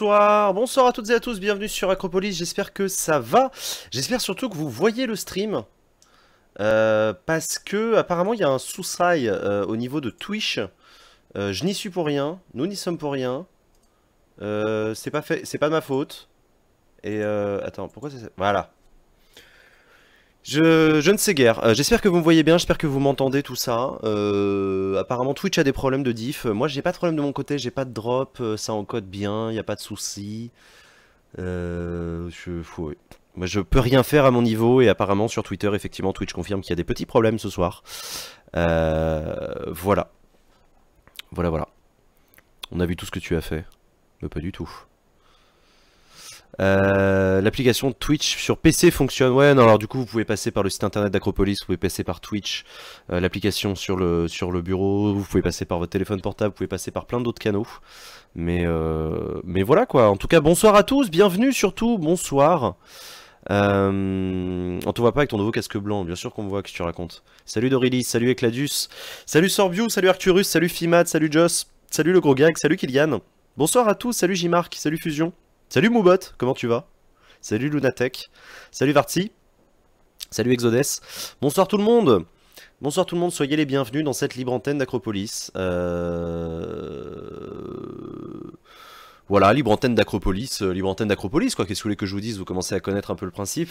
bonsoir, bonsoir à toutes et à tous, bienvenue sur Acropolis, j'espère que ça va. J'espère surtout que vous voyez le stream, parce que apparemment il y a un souci au niveau de Twitch. Je n'y suis pour rien, nous n'y sommes pour rien, c'est pas de ma faute. Et attends, pourquoi c'est ça? Voilà. Je ne sais guère. J'espère que vous me voyez bien, j'espère que vous m'entendez tout ça. Apparemment Twitch a des problèmes de diff. Moi j'ai pas de problème de mon côté, j'ai pas de drop, ça encode bien, il n'y a pas de souci. Ouais. Moi je peux rien faire à mon niveau et apparemment sur Twitter effectivement Twitch confirme qu'il y a des petits problèmes ce soir. Voilà. Voilà. On a vu tout ce que tu as fait. Mais pas du tout. L'application Twitch sur PC fonctionne. Ouais, non, alors du coup, vous pouvez passer par le site internet d'Acropolis, vous pouvez passer par Twitch, l'application sur le bureau, vous pouvez passer par votre téléphone portable, vous pouvez passer par plein d'autres canaux. Mais voilà quoi. En tout cas, bonsoir à tous, bienvenue surtout, bonsoir. On te voit pas avec ton nouveau casque blanc, bien sûr qu'on me voit, que tu racontes. Salut Dorilis, salut Ecladus, salut Sorbiu, salut Arcturus, salut Fimad, salut Joss, salut le gros gag, salut Kylian. Bonsoir à tous, salut J-Marc, salut Fusion. Salut Moubot, comment tu vas? Salut Lunatech, salut Varti, salut Exodes, bonsoir tout le monde. Bonsoir tout le monde, soyez les bienvenus dans cette libre antenne d'Acropolis. Voilà, libre antenne d'Acropolis, quoi, qu'est-ce que vous voulez que je vous dise? Vous commencez à connaître un peu le principe,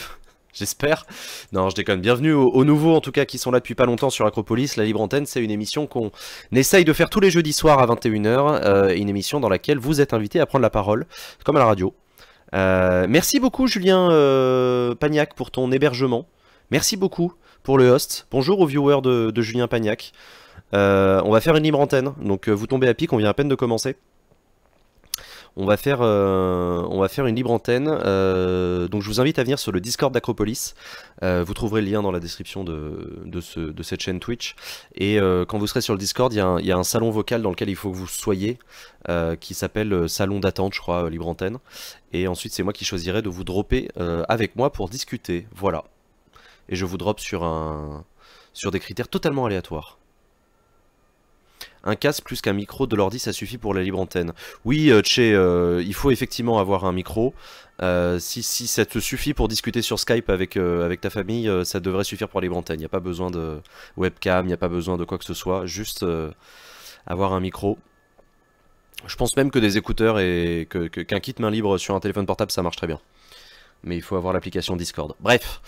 j'espère. Non, je déconne, bienvenue aux nouveaux en tout cas qui sont là depuis pas longtemps sur Acropolis. La libre antenne, c'est une émission qu'on essaye de faire tous les jeudis soirs à 21h, une émission dans laquelle vous êtes invités à prendre la parole, comme à la radio. Merci beaucoup Julien Pagnac pour ton hébergement, merci beaucoup pour le host. Bonjour aux viewers de Julien Pagnac. On va faire une libre antenne, donc vous tombez à pic, on vient à peine de commencer. On va faire une libre antenne, donc je vous invite à venir sur le Discord d'Acropolis, vous trouverez le lien dans la description de cette chaîne Twitch, et quand vous serez sur le Discord, il y a un salon vocal dans lequel il faut que vous soyez, qui s'appelle Salon d'attente, je crois, libre antenne, et ensuite c'est moi qui choisirai de vous dropper avec moi pour discuter, voilà, et je vous drop sur des critères totalement aléatoires. Un casque plus qu'un micro de l'ordi, ça suffit pour la libre antenne. Oui, Tché, il faut effectivement avoir un micro. Si ça te suffit pour discuter sur Skype avec ta famille, ça devrait suffire pour la libre antenne. Il n'y a pas besoin de webcam, il n'y a pas besoin de quoi que ce soit. Juste avoir un micro. Je pense même que des écouteurs et qu'un kit main libre sur un téléphone portable, ça marche très bien. Mais il faut avoir l'application Discord. Bref,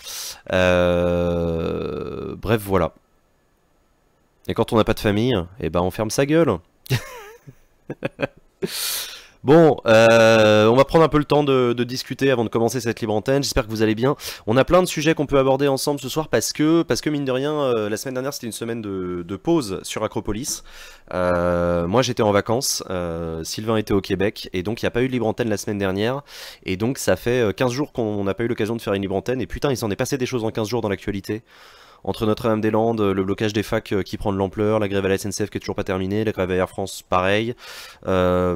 voilà. Et quand on n'a pas de famille, eh ben on ferme sa gueule. Bon, on va prendre un peu le temps de discuter avant de commencer cette libre antenne. J'espère que vous allez bien. On a plein de sujets qu'on peut aborder ensemble ce soir parce que mine de rien, la semaine dernière c'était une semaine de pause sur Acropolis. Moi j'étais en vacances, Sylvain était au Québec et donc il n'y a pas eu de libre antenne la semaine dernière. Et donc ça fait 15 jours qu'on n'a pas eu l'occasion de faire une libre antenne. Et putain, il s'en est passé des choses en 15 jours dans l'actualité. Entre Notre-Dame-des-Landes, le blocage des facs qui prend de l'ampleur, la grève à la SNCF qui est toujours pas terminée, la grève à Air France pareil, la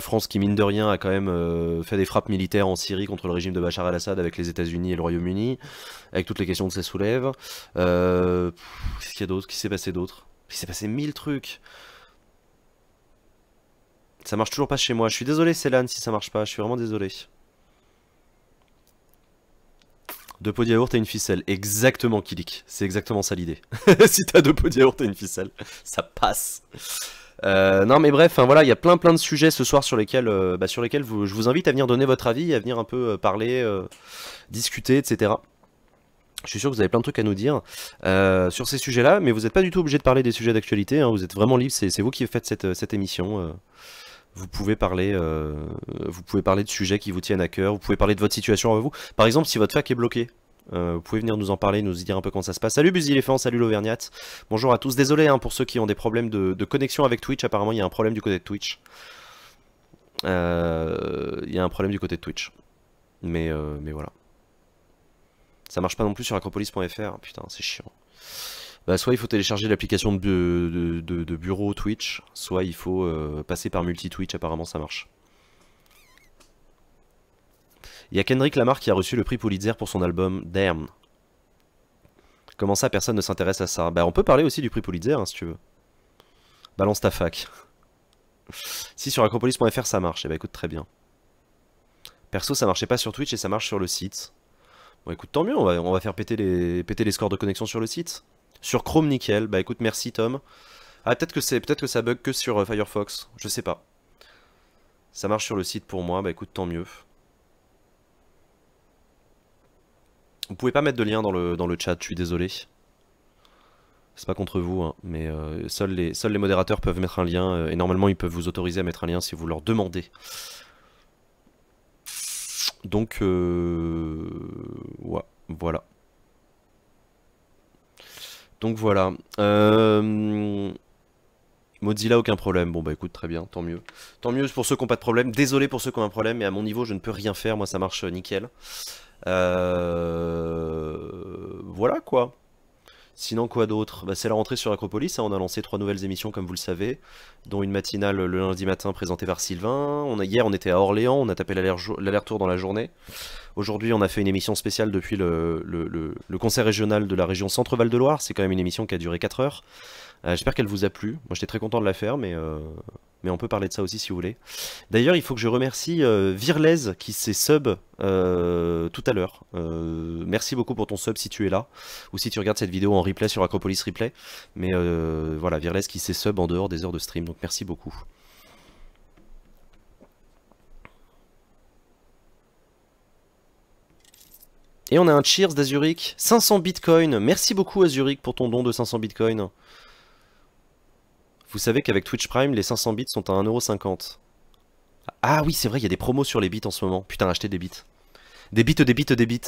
France qui mine de rien a quand même fait des frappes militaires en Syrie contre le régime de Bachar el-Assad avec les États-Unis et le Royaume-Uni, avec toutes les questions que ça soulève. Qu'est-ce qu'il y a d'autre? Qu'est-ce qui s'est passé d'autre? Il s'est passé 1000 trucs. Ça marche toujours pas chez moi. Je suis désolé Céline si ça marche pas, je suis vraiment désolé. 2 pots de yaourt et une ficelle. Exactement, Kilik. C'est exactement ça l'idée. Si t'as 2 pots de yaourt et une ficelle, ça passe. Non mais bref, hein, voilà, il y a plein de sujets ce soir sur lesquels je vous invite à venir donner votre avis, à venir un peu parler, discuter, etc. Je suis sûr que vous avez plein de trucs à nous dire sur ces sujets-là, mais vous n'êtes pas du tout obligé de parler des sujets d'actualité, hein, vous êtes vraiment libre, c'est vous qui faites cette émission. Vous pouvez parler de sujets qui vous tiennent à cœur, vous pouvez parler de votre situation avec vous. Par exemple, si votre fac est bloquée, vous pouvez venir nous en parler, nous dire un peu comment ça se passe. Salut Buziléphant, salut l'Auvergnat. Bonjour à tous, désolé hein, pour ceux qui ont des problèmes de connexion avec Twitch, apparemment il y a un problème du côté de Twitch. Il y a un problème du côté de Twitch. Mais voilà. Ça marche pas non plus sur acropolis.fr, putain c'est chiant. Bah, soit il faut télécharger l'application de bureau Twitch, soit il faut passer par multi-Twitch, apparemment ça marche. Il y a Kendrick Lamar qui a reçu le prix Pulitzer pour son album Damn. Comment ça, personne ne s'intéresse à ça? Bah on peut parler aussi du prix Pulitzer hein, si tu veux. Balance ta fac. Si sur acropolis.fr ça marche, eh bah écoute, très bien. Perso, ça marchait pas sur Twitch et ça marche sur le site. Bon écoute, tant mieux, on va faire péter les scores de connexion sur le site. Sur Chrome, nickel. Bah écoute, merci Tom. Ah, peut-être que ça bug que sur Firefox, je sais pas. Ça marche sur le site pour moi, bah écoute, tant mieux. Vous pouvez pas mettre de lien dans le chat, je suis désolé. C'est pas contre vous, hein, mais seuls les modérateurs peuvent mettre un lien, et normalement ils peuvent vous autoriser à mettre un lien si vous leur demandez. Donc, ouais, voilà. Donc voilà. Mozilla, aucun problème. Bon bah écoute, très bien, tant mieux. Tant mieux pour ceux qui n'ont pas de problème. Désolé pour ceux qui ont un problème, mais à mon niveau, je ne peux rien faire. Moi, ça marche nickel. Voilà quoi. Sinon, quoi d'autre? Bah, c'est la rentrée sur Acropolis, hein. On a lancé 3 nouvelles émissions, comme vous le savez, dont une matinale le lundi matin présentée par Sylvain. Hier, on était à Orléans, on a tapé l'aller-retour dans la journée. Aujourd'hui, on a fait une émission spéciale depuis le conseil régional de la région Centre-Val de Loire. C'est quand même une émission qui a duré 4 heures. J'espère qu'elle vous a plu. Moi, j'étais très content de la faire, mais on peut parler de ça aussi si vous voulez. D'ailleurs, il faut que je remercie Virlez qui s'est sub tout à l'heure. Merci beaucoup pour ton sub si tu es là, ou si tu regardes cette vidéo en replay sur Acropolis Replay. Mais voilà, Virlez qui s'est sub en dehors des heures de stream, donc merci beaucoup. Et on a un cheers d'Azuric, 500 bitcoins. Merci beaucoup Azuric pour ton don de 500 bitcoins. Vous savez qu'avec Twitch Prime, les 500 bits sont à 1,50 €. Ah oui, c'est vrai, il y a des promos sur les bits en ce moment. Putain, achetez des bits. Des bits, des bits, des bits.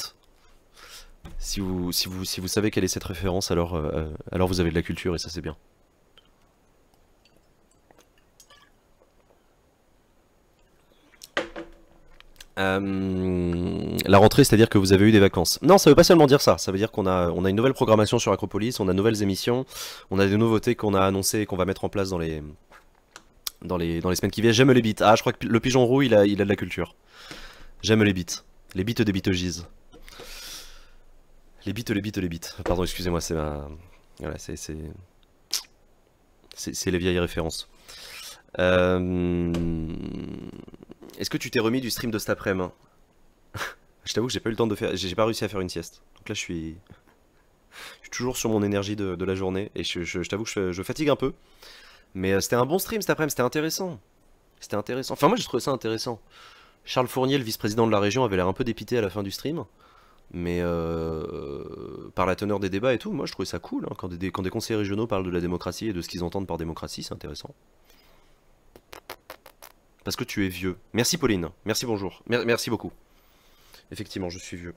Si vous savez quelle est cette référence, alors vous avez de la culture et ça c'est bien. La rentrée, c'est-à-dire que vous avez eu des vacances. Non, ça veut pas seulement dire ça. Ça veut dire qu'on a une nouvelle programmation sur Acropolis, on a de nouvelles émissions, on a des nouveautés qu'on a annoncées et qu'on va mettre en place dans les semaines qui viennent. J'aime les bits. Ah, je crois que le pigeon roux, il a de la culture. J'aime les bits. Les bits des bitogis. Les bits, les bits, les bits. Pardon, excusez-moi, c'est ma... Voilà, c'est les vieilles références. Est-ce que tu t'es remis du stream de cet après-midi? Je t'avoue que j'ai pas eu le temps de faire... J'ai pas réussi à faire une sieste. Donc là, je suis toujours sur mon énergie de la journée. Et je t'avoue que je fatigue un peu. Mais c'était un bon stream cet après-midi, c'était intéressant. C'était intéressant. Enfin, moi, j'ai trouvé ça intéressant. Charles Fournier, le vice-président de la région, avait l'air un peu dépité à la fin du stream. Mais par la teneur des débats et tout, moi, je trouvais ça cool. Hein, quand des conseillers régionaux parlent de la démocratie et de ce qu'ils entendent par démocratie, c'est intéressant. Parce que tu es vieux. Merci Pauline. Merci, bonjour. Merci beaucoup. Effectivement, je suis vieux.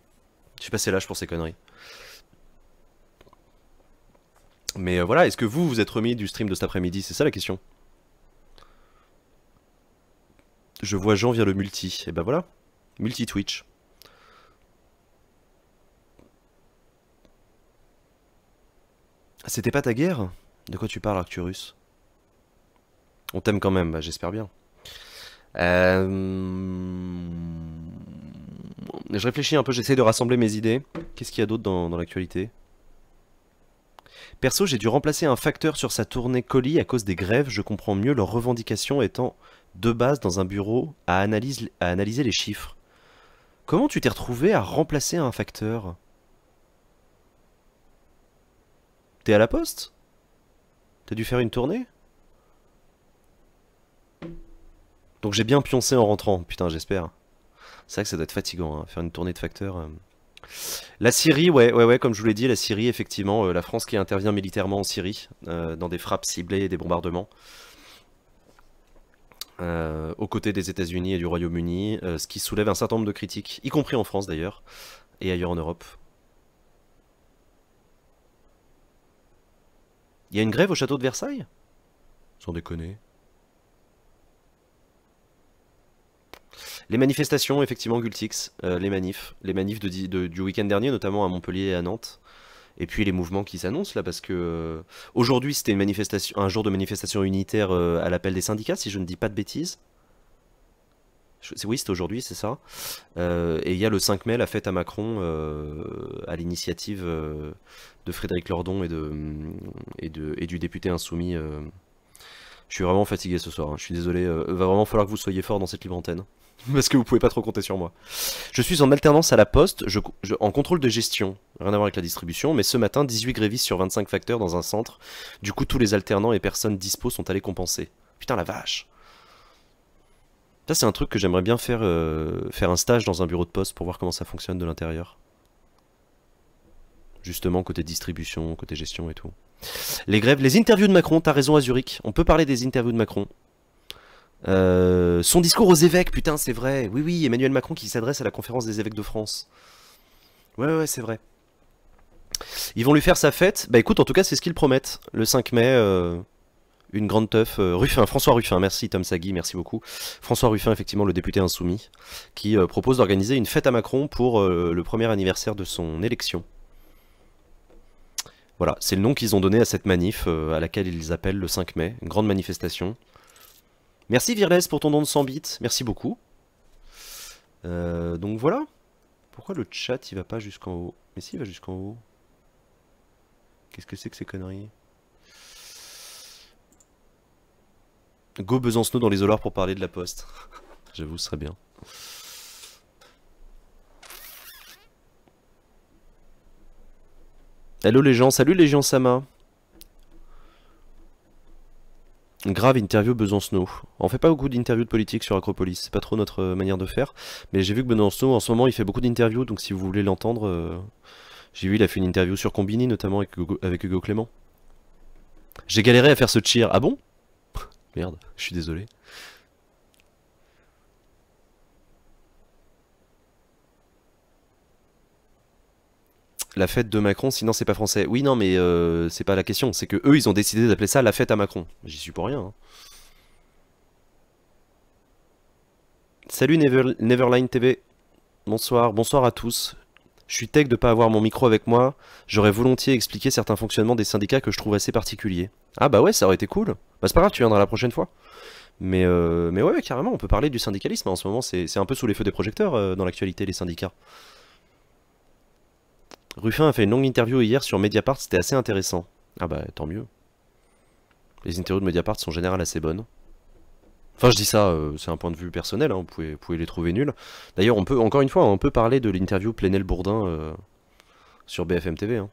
Je suis passé l'âge pour ces conneries. Mais voilà, est-ce que vous êtes remis du stream de cet après-midi? C'est ça la question. Je vois Jean via le multi. Et ben voilà. Multi Twitch. C'était pas ta guerre? De quoi tu parles, Arcturus? On t'aime quand même, bah, j'espère bien. Je réfléchis un peu, j'essaie de rassembler mes idées. Qu'est-ce qu'il y a d'autre dans l'actualité? Perso, j'ai dû remplacer un facteur sur sa tournée colis à cause des grèves. Je comprends mieux leurs revendications étant de base dans un bureau à analyser les chiffres. Comment tu t'es retrouvé à remplacer un facteur? T'es à la poste? T'as dû faire une tournée? Donc j'ai bien pioncé en rentrant, putain j'espère. C'est vrai que ça doit être fatigant, hein, faire une tournée de facteurs. La Syrie, ouais, comme je vous l'ai dit, la Syrie, effectivement, la France qui intervient militairement en Syrie, dans des frappes ciblées et des bombardements. Aux côtés des États-Unis et du Royaume-Uni, ce qui soulève un certain nombre de critiques, y compris en France d'ailleurs, et ailleurs en Europe. Il y a une grève au château de Versailles? Sans déconner. Les manifestations, effectivement, Gultix, les manifs du week-end dernier, notamment à Montpellier et à Nantes. Et puis les mouvements qui s'annoncent là, parce que aujourd'hui c'était une manifestation, un jour de manifestation unitaire à l'appel des syndicats, si je ne dis pas de bêtises. Oui, c'était aujourd'hui, c'est ça. Et il y a le 5 mai, la fête à Macron, à l'initiative de Frédéric Lordon et du député insoumis Je suis vraiment fatigué ce soir, hein. Je suis désolé, va vraiment falloir que vous soyez fort dans cette libre antenne. Parce que vous pouvez pas trop compter sur moi. Je suis en alternance à la poste, en contrôle de gestion, rien à voir avec la distribution, mais ce matin, 18 grévistes sur 25 facteurs dans un centre. Du coup, tous les alternants et personnes dispo sont allés compenser. Putain la vache. Ça c'est un truc que j'aimerais bien faire, faire un stage dans un bureau de poste pour voir comment ça fonctionne de l'intérieur. Justement, côté distribution, côté gestion et tout. Les grèves, les interviews de Macron, t'as raison à Zurich, on peut parler des interviews de Macron. Son discours aux évêques, putain c'est vrai. Oui oui, Emmanuel Macron qui s'adresse à la conférence des évêques de France. Ouais ouais c'est vrai. Ils vont lui faire sa fête. Bah écoute, en tout cas c'est ce qu'ils promettent. Le 5 mai, une grande teuf. Ruffin, François Ruffin, merci Tom Sagui, merci beaucoup. François Ruffin, effectivement le député insoumis, qui propose d'organiser une fête à Macron pour le premier anniversaire de son élection. Voilà, c'est le nom qu'ils ont donné à cette manif, à laquelle ils appellent le 5 mai, une grande manifestation. Merci Virles pour ton don de 100 bits, merci beaucoup. Donc voilà. Pourquoi le chat il va pas jusqu'en haut? Mais si, il va jusqu'en haut. Qu'est-ce que c'est que ces conneries? Go Besancenot dans l'isoloir pour parler de la poste. J'avoue, ce serait bien. Hello les gens, salut les gens Sama. Grave interview Besancenot. On fait pas beaucoup d'interviews de politique sur Acropolis, c'est pas trop notre manière de faire. Mais j'ai vu que Besancenot en ce moment il fait beaucoup d'interviews, donc si vous voulez l'entendre, j'ai vu il a fait une interview sur Combini notamment avec Hugo Clément. J'ai galéré à faire ce cheer. Ah bon? Merde, je suis désolé. La fête de Macron, sinon c'est pas français. Oui, non, mais c'est pas la question. C'est que eux, ils ont décidé d'appeler ça la fête à Macron. J'y suis pour rien, hein. Salut Neverline TV. Bonsoir, bonsoir à tous. Je suis tech de pas avoir mon micro avec moi. J'aurais volontiers expliqué certains fonctionnements des syndicats que je trouve assez particuliers. Ah bah ouais, ça aurait été cool. Bah c'est pas grave, tu viendras la prochaine fois. Mais ouais, carrément, on peut parler du syndicalisme. En ce moment, c'est un peu sous les feux des projecteurs dans l'actualité, les syndicats. Ruffin a fait une longue interview hier sur Mediapart, c'était assez intéressant. Ah bah tant mieux. Les interviews de Mediapart sont en général assez bonnes. Enfin, je dis ça, c'est un point de vue personnel, hein, vous pouvez les trouver nuls. D'ailleurs, on peut, encore une fois, on peut parler de l'interview Plenel-Bourdin sur BFM TV. Hein.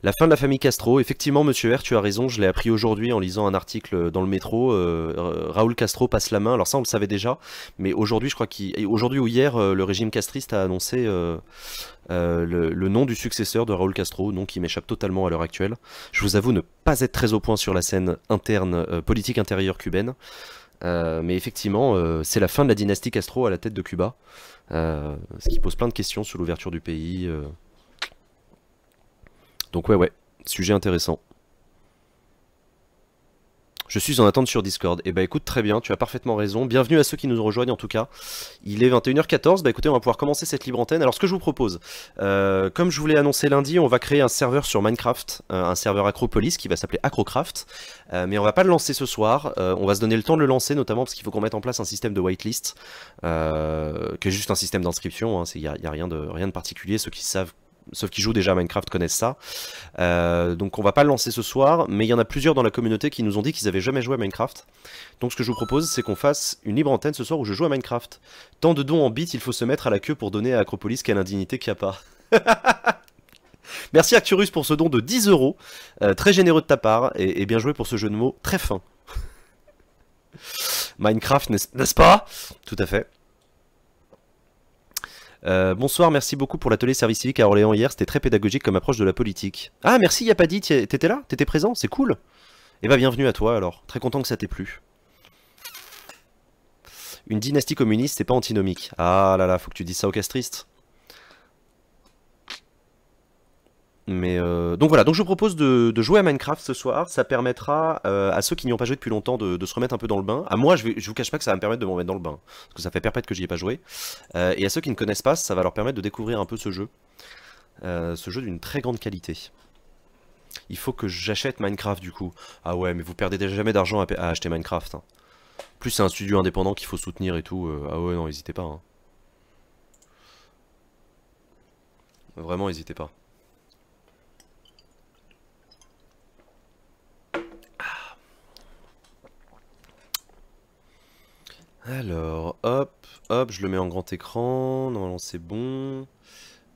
La fin de la famille Castro, effectivement, monsieur R, tu as raison, je l'ai appris aujourd'hui en lisant un article dans le métro. Raoul Castro passe la main, alors ça on le savait déjà, mais aujourd'hui, je crois qu'aujourd'hui ou hier, le régime castriste a annoncé le nom du successeur de Raoul Castro, nom qui m'échappe totalement à l'heure actuelle. Je vous avoue ne pas être très au point sur la scène interne, politique intérieure cubaine, mais effectivement, c'est la fin de la dynastie Castro à la tête de Cuba, ce qui pose plein de questions sur l'ouverture du pays. Donc ouais, sujet intéressant. Je suis en attente sur Discord. Et bah écoute, très bien, tu as parfaitement raison. Bienvenue à ceux qui nous rejoignent en tout cas. Il est 21h14, bah écoutez, on va pouvoir commencer cette libre antenne. Alors ce que je vous propose, comme je vous l'ai annoncé lundi, on va créer un serveur sur Minecraft, un serveur Acropolis qui va s'appeler Acrocraft. Mais on va pas le lancer ce soir, on va se donner le temps de le lancer, notamment parce qu'il faut qu'on mette en place un système de whitelist, qui est juste un système d'inscription, il n'y a rien de particulier, ceux qui savent. Sauf qui jouent déjà à Minecraft connaissent ça. Donc on va pas le lancer ce soir, mais il y en a plusieurs dans la communauté qui nous ont dit qu'ils avaient jamais joué à Minecraft. Donc ce que je vous propose, c'est qu'on fasse une libre antenne ce soir où je joue à Minecraft. Tant de dons en bits, il faut se mettre à la queue pour donner à Acropolis, quelle indignité qu'il n'y a pas. Merci Acturus pour ce don de 10 €. Très généreux de ta part, et bien joué pour ce jeu de mots très fin. Minecraft, n'est-ce pas? Tout à fait. Bonsoir, merci beaucoup pour l'atelier service civique à Orléans hier, c'était très pédagogique comme approche de la politique. Ah merci Yapadi, t'étais là? T'étais présent? C'est cool. Et bah bienvenue à toi alors, très content que ça t'ait plu. Une dynastie communiste c'est pas antinomique. Ah là là, faut que tu dises ça aux castristes. Mais donc voilà, donc je vous propose de jouer à Minecraft ce soir, ça permettra à ceux qui n'y ont pas joué depuis longtemps de se remettre un peu dans le bain. À moi, je vous cache pas que ça va me permettre de me remettre dans le bain, parce que ça fait perpète que j'y ai pas joué. Et à ceux qui ne connaissent pas, ça va leur permettre de découvrir un peu ce jeu d'une très grande qualité. Il faut que j'achète Minecraft du coup. Ah ouais, mais vous perdez déjà jamais d'argent à acheter Minecraft. Hein. Plus c'est un studio indépendant qu'il faut soutenir et tout. Ah ouais, non, n'hésitez pas. Hein. Vraiment, n'hésitez pas. Alors, hop, hop, je le mets en grand écran. Normalement, c'est bon.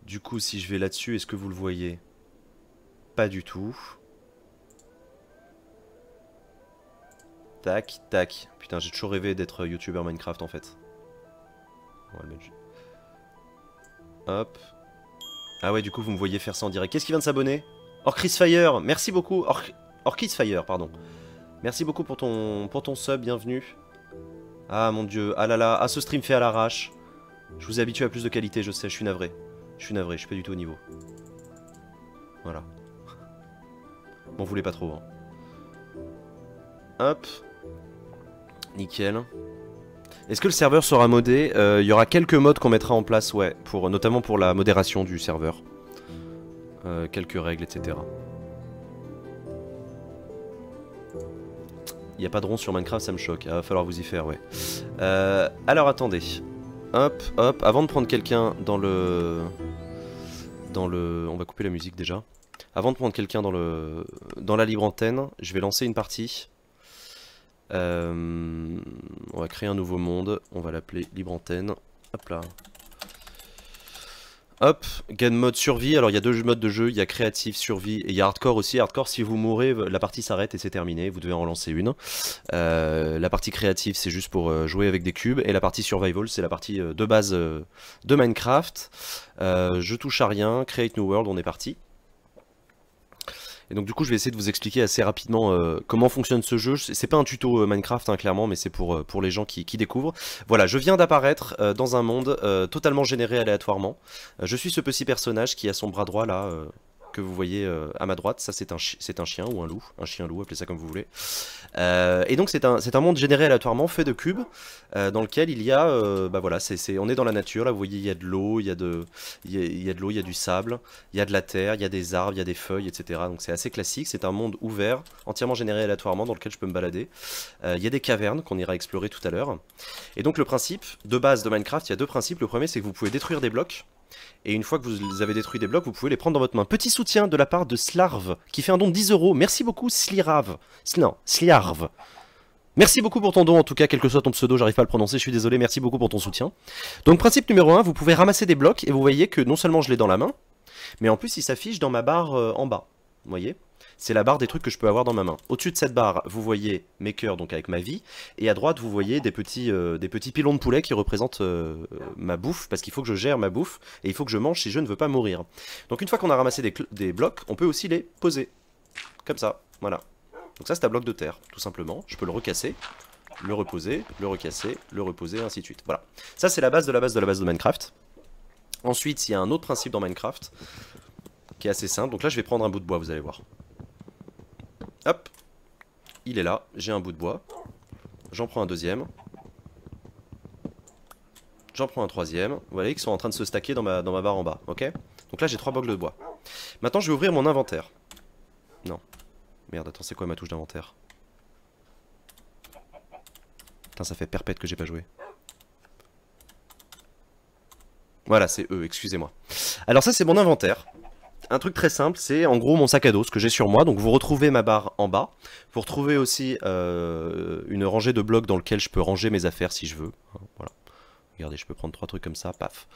Du coup, si je vais là-dessus, est-ce que vous le voyez? Pas du tout. Tac, tac. Putain, j'ai toujours rêvé d'être youtubeur Minecraft en fait. On va le mettre... Hop. Ah ouais, du coup, vous me voyez faire ça en direct. Qu'est-ce qui vient de s'abonner? Orcrisfire, merci beaucoup. Orcrisfire, pardon. Merci beaucoup pour ton sub, bienvenue. Ah mon dieu, ah là là, ah ce stream fait à l'arrache. Je vous ai habitué à plus de qualité, je sais, je suis navré. Je suis navré, je suis pas du tout au niveau. Voilà. M'en voulez pas trop, hein. Hop. Nickel. Est-ce que le serveur sera modé? Il y aura quelques modes qu'on mettra en place, ouais, notamment pour la modération du serveur. Quelques règles, etc. Il n'y a pas de rond sur Minecraft, ça me choque. Il va falloir vous y faire, ouais. Alors attendez. Hop, hop. Avant de prendre quelqu'un dans le... On va couper la musique déjà. Avant de prendre quelqu'un dans la libre antenne, je vais lancer une partie. On va créer un nouveau monde. On va l'appeler libre antenne. Hop là. Hop, game mode survie. Alors il y a deux modes de jeu, il y a créatif, survie et il y a hardcore aussi. Hardcore, si vous mourrez, la partie s'arrête et c'est terminé, vous devez en relancer une. La partie créative, c'est juste pour jouer avec des cubes. Et la partie survival, c'est la partie de base de Minecraft. Je touche à rien, create new world, on est parti. Et donc du coup je vais essayer de vous expliquer assez rapidement comment fonctionne ce jeu. C'est pas un tuto Minecraft hein, clairement, mais c'est pour les gens qui découvrent. Voilà, je viens d'apparaître dans un monde totalement généré aléatoirement. Je suis ce petit personnage qui a son bras droit là, que vous voyez à ma droite. Ça c'est un chien ou un loup, un chien-loup, appelez ça comme vous voulez. Et donc c'est un monde généré aléatoirement fait de cubes dans lequel il y a, bah voilà, on est dans la nature, là vous voyez il y a de l'eau, il y a de l'eau, il y a du sable, il y a de la terre, il y a des arbres, il y a des feuilles, etc. Donc c'est assez classique, c'est un monde ouvert, entièrement généré aléatoirement dans lequel je peux me balader. Il y a des cavernes qu'on ira explorer tout à l'heure. Et donc le principe de base de Minecraft, il y a deux principes. Le premier c'est que vous pouvez détruire des blocs. Et une fois que vous avez détruit des blocs, vous pouvez les prendre dans votre main. Petit soutien de la part de Slarv, qui fait un don de 10 €. Merci beaucoup Slirav. Non, Sliarv. Merci beaucoup pour ton don, en tout cas, quel que soit ton pseudo, j'arrive pas à le prononcer, je suis désolé, merci beaucoup pour ton soutien. Donc principe numéro 1, vous pouvez ramasser des blocs, et vous voyez que non seulement je l'ai dans la main, mais en plus il s'affiche dans ma barre en bas. Vous voyez? C'est la barre des trucs que je peux avoir dans ma main. Au-dessus de cette barre, vous voyez mes cœurs, donc avec ma vie. Et à droite, vous voyez des petits pilons de poulet qui représentent ma bouffe, parce qu'il faut que je gère ma bouffe, et il faut que je mange si je ne veux pas mourir. Donc une fois qu'on a ramassé des blocs, on peut aussi les poser. Comme ça, voilà. Donc ça, c'est un bloc de terre, tout simplement. Je peux le recasser, le reposer, le recasser, le reposer, et ainsi de suite. Voilà. Ça, c'est la base de la base de la base de Minecraft. Ensuite, il y a un autre principe dans Minecraft, qui est assez simple. Donc là, je vais prendre un bout de bois, vous allez voir. Hop, il est là, j'ai un bout de bois, j'en prends un deuxième, j'en prends un troisième, vous voyez qu'ils sont en train de se stacker dans ma barre en bas, ok? Donc là j'ai 3 blocs de bois. Maintenant je vais ouvrir mon inventaire. Non, merde, attends, c'est quoi ma touche d'inventaire? Putain, ça fait perpète que j'ai pas joué. Voilà, c'est eux, excusez-moi. Alors ça c'est mon inventaire. Un truc très simple, c'est en gros mon sac à dos, ce que j'ai sur moi. Donc vous retrouvez ma barre en bas. Vous retrouvez aussi une rangée de blocs dans lequel je peux ranger mes affaires si je veux. Voilà. Regardez, je peux prendre 3 trucs comme ça, paf.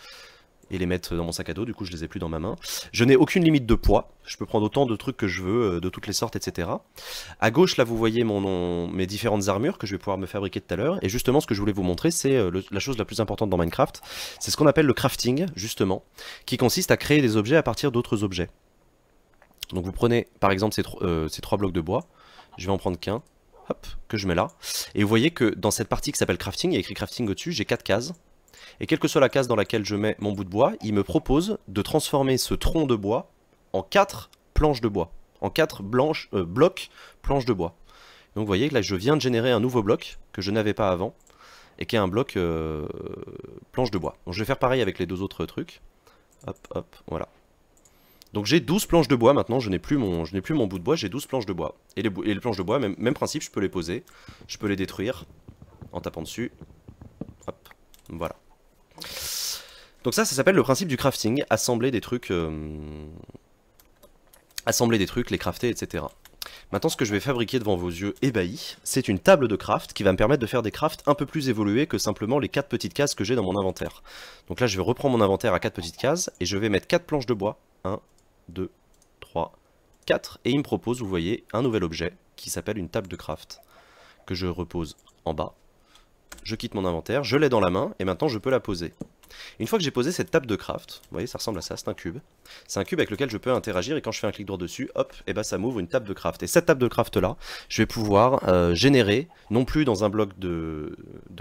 Et les mettre dans mon sac à dos, du coup je les ai plus dans ma main. Je n'ai aucune limite de poids. Je peux prendre autant de trucs que je veux, de toutes les sortes, etc. À gauche, là vous voyez mes différentes armures que je vais pouvoir me fabriquer tout à l'heure. Et justement, ce que je voulais vous montrer, c'est la chose la plus importante dans Minecraft. C'est ce qu'on appelle le crafting, justement, qui consiste à créer des objets à partir d'autres objets. Donc vous prenez par exemple ces 3 blocs de bois. Je vais en prendre qu'un, hop, que je mets là. Et vous voyez que dans cette partie qui s'appelle crafting, il y a écrit crafting au-dessus, j'ai 4 cases. Et quelle que soit la case dans laquelle je mets mon bout de bois, il me propose de transformer ce tronc de bois en 4 planches de bois. En 4 blocs planches de bois. Donc vous voyez que là je viens de générer un nouveau bloc que je n'avais pas avant. Et qui est un bloc planche de bois. Donc je vais faire pareil avec les 2 autres trucs. Hop, hop, voilà. Donc j'ai 12 planches de bois maintenant, je n'ai plus mon bout de bois, j'ai 12 planches de bois. Et les planches de bois, même principe, je peux les poser. Je peux les détruire en tapant dessus. Hop, voilà. Donc ça s'appelle le principe du crafting, assembler des trucs, les crafter, etc. Maintenant, ce que je vais fabriquer devant vos yeux ébahis, c'est une table de craft qui va me permettre de faire des crafts un peu plus évolués que simplement les 4 petites cases que j'ai dans mon inventaire. Donc là, je vais reprendre mon inventaire à 4 petites cases et je vais mettre 4 planches de bois. 1, 2, 3, 4. Et il me propose, vous voyez, un nouvel objet qui s'appelle une table de craft que je repose en bas. Je quitte mon inventaire, je l'ai dans la main et maintenant je peux la poser. Une fois que j'ai posé cette table de craft, vous voyez ça ressemble à ça, c'est un cube. C'est un cube avec lequel je peux interagir et quand je fais un clic droit dessus, hop, et bah ça m'ouvre une table de craft. Et cette table de craft là, je vais pouvoir générer, non plus dans un bloc de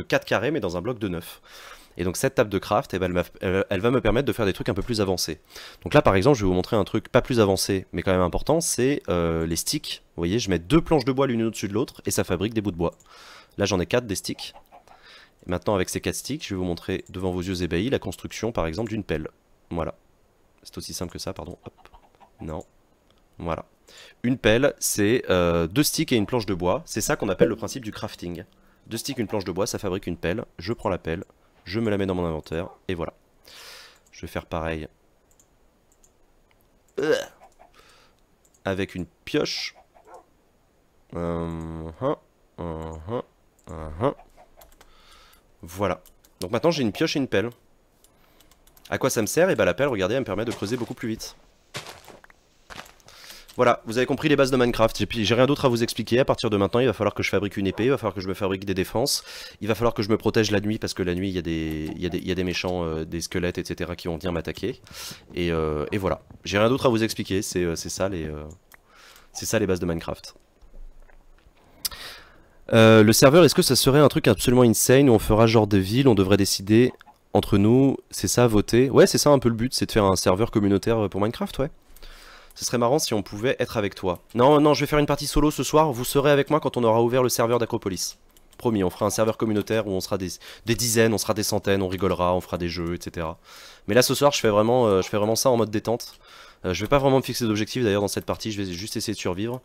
4 carrés, mais dans un bloc de 9. Et donc cette table de craft, eh ben, elle va me permettre de faire des trucs un peu plus avancés. Donc là par exemple, je vais vous montrer un truc pas plus avancé, mais quand même important, c'est les sticks. Vous voyez, je mets 2 planches de bois l'une au-dessus de l'autre et ça fabrique des bouts de bois. Là j'en ai 4 des sticks. Et maintenant avec ces 4 sticks, je vais vous montrer devant vos yeux ébahis la construction par exemple d'une pelle. Voilà. C'est aussi simple que ça, pardon. Hop. Non. Voilà. Une pelle, c'est 2 sticks et une planche de bois. C'est ça qu'on appelle le principe du crafting. 2 sticks, une planche de bois, ça fabrique une pelle. Je prends la pelle, je me la mets dans mon inventaire, et voilà. Je vais faire pareil. Avec une pioche. Voilà. Donc maintenant j'ai une pioche et une pelle. À quoi ça me sert? Et bah la pelle, regardez, elle me permet de creuser beaucoup plus vite. Voilà, vous avez compris les bases de Minecraft. J'ai rien d'autre à vous expliquer. À partir de maintenant, il va falloir que je fabrique une épée, il va falloir que je me fabrique des défenses, il va falloir que je me protège la nuit parce que la nuit il y a des méchants, des squelettes, etc. qui vont venir m'attaquer. Et voilà. J'ai rien d'autre à vous expliquer. C'est ça les bases de Minecraft. Le serveur, est-ce que ça serait un truc absolument insane où on fera genre des villes, on devrait décider entre nous, c'est ça, voter? Ouais, c'est ça un peu le but, c'est de faire un serveur communautaire pour Minecraft, ouais. Ce serait marrant si on pouvait être avec toi. Non, non, je vais faire une partie solo ce soir, vous serez avec moi quand on aura ouvert le serveur d'Acropolis. Promis, on fera un serveur communautaire où on sera des dizaines, on sera des centaines, on rigolera, on fera des jeux, etc. Mais là ce soir, je fais vraiment ça en mode détente. Je vais pas vraiment me fixer d'objectif d'ailleurs dans cette partie, je vais juste essayer de survivre.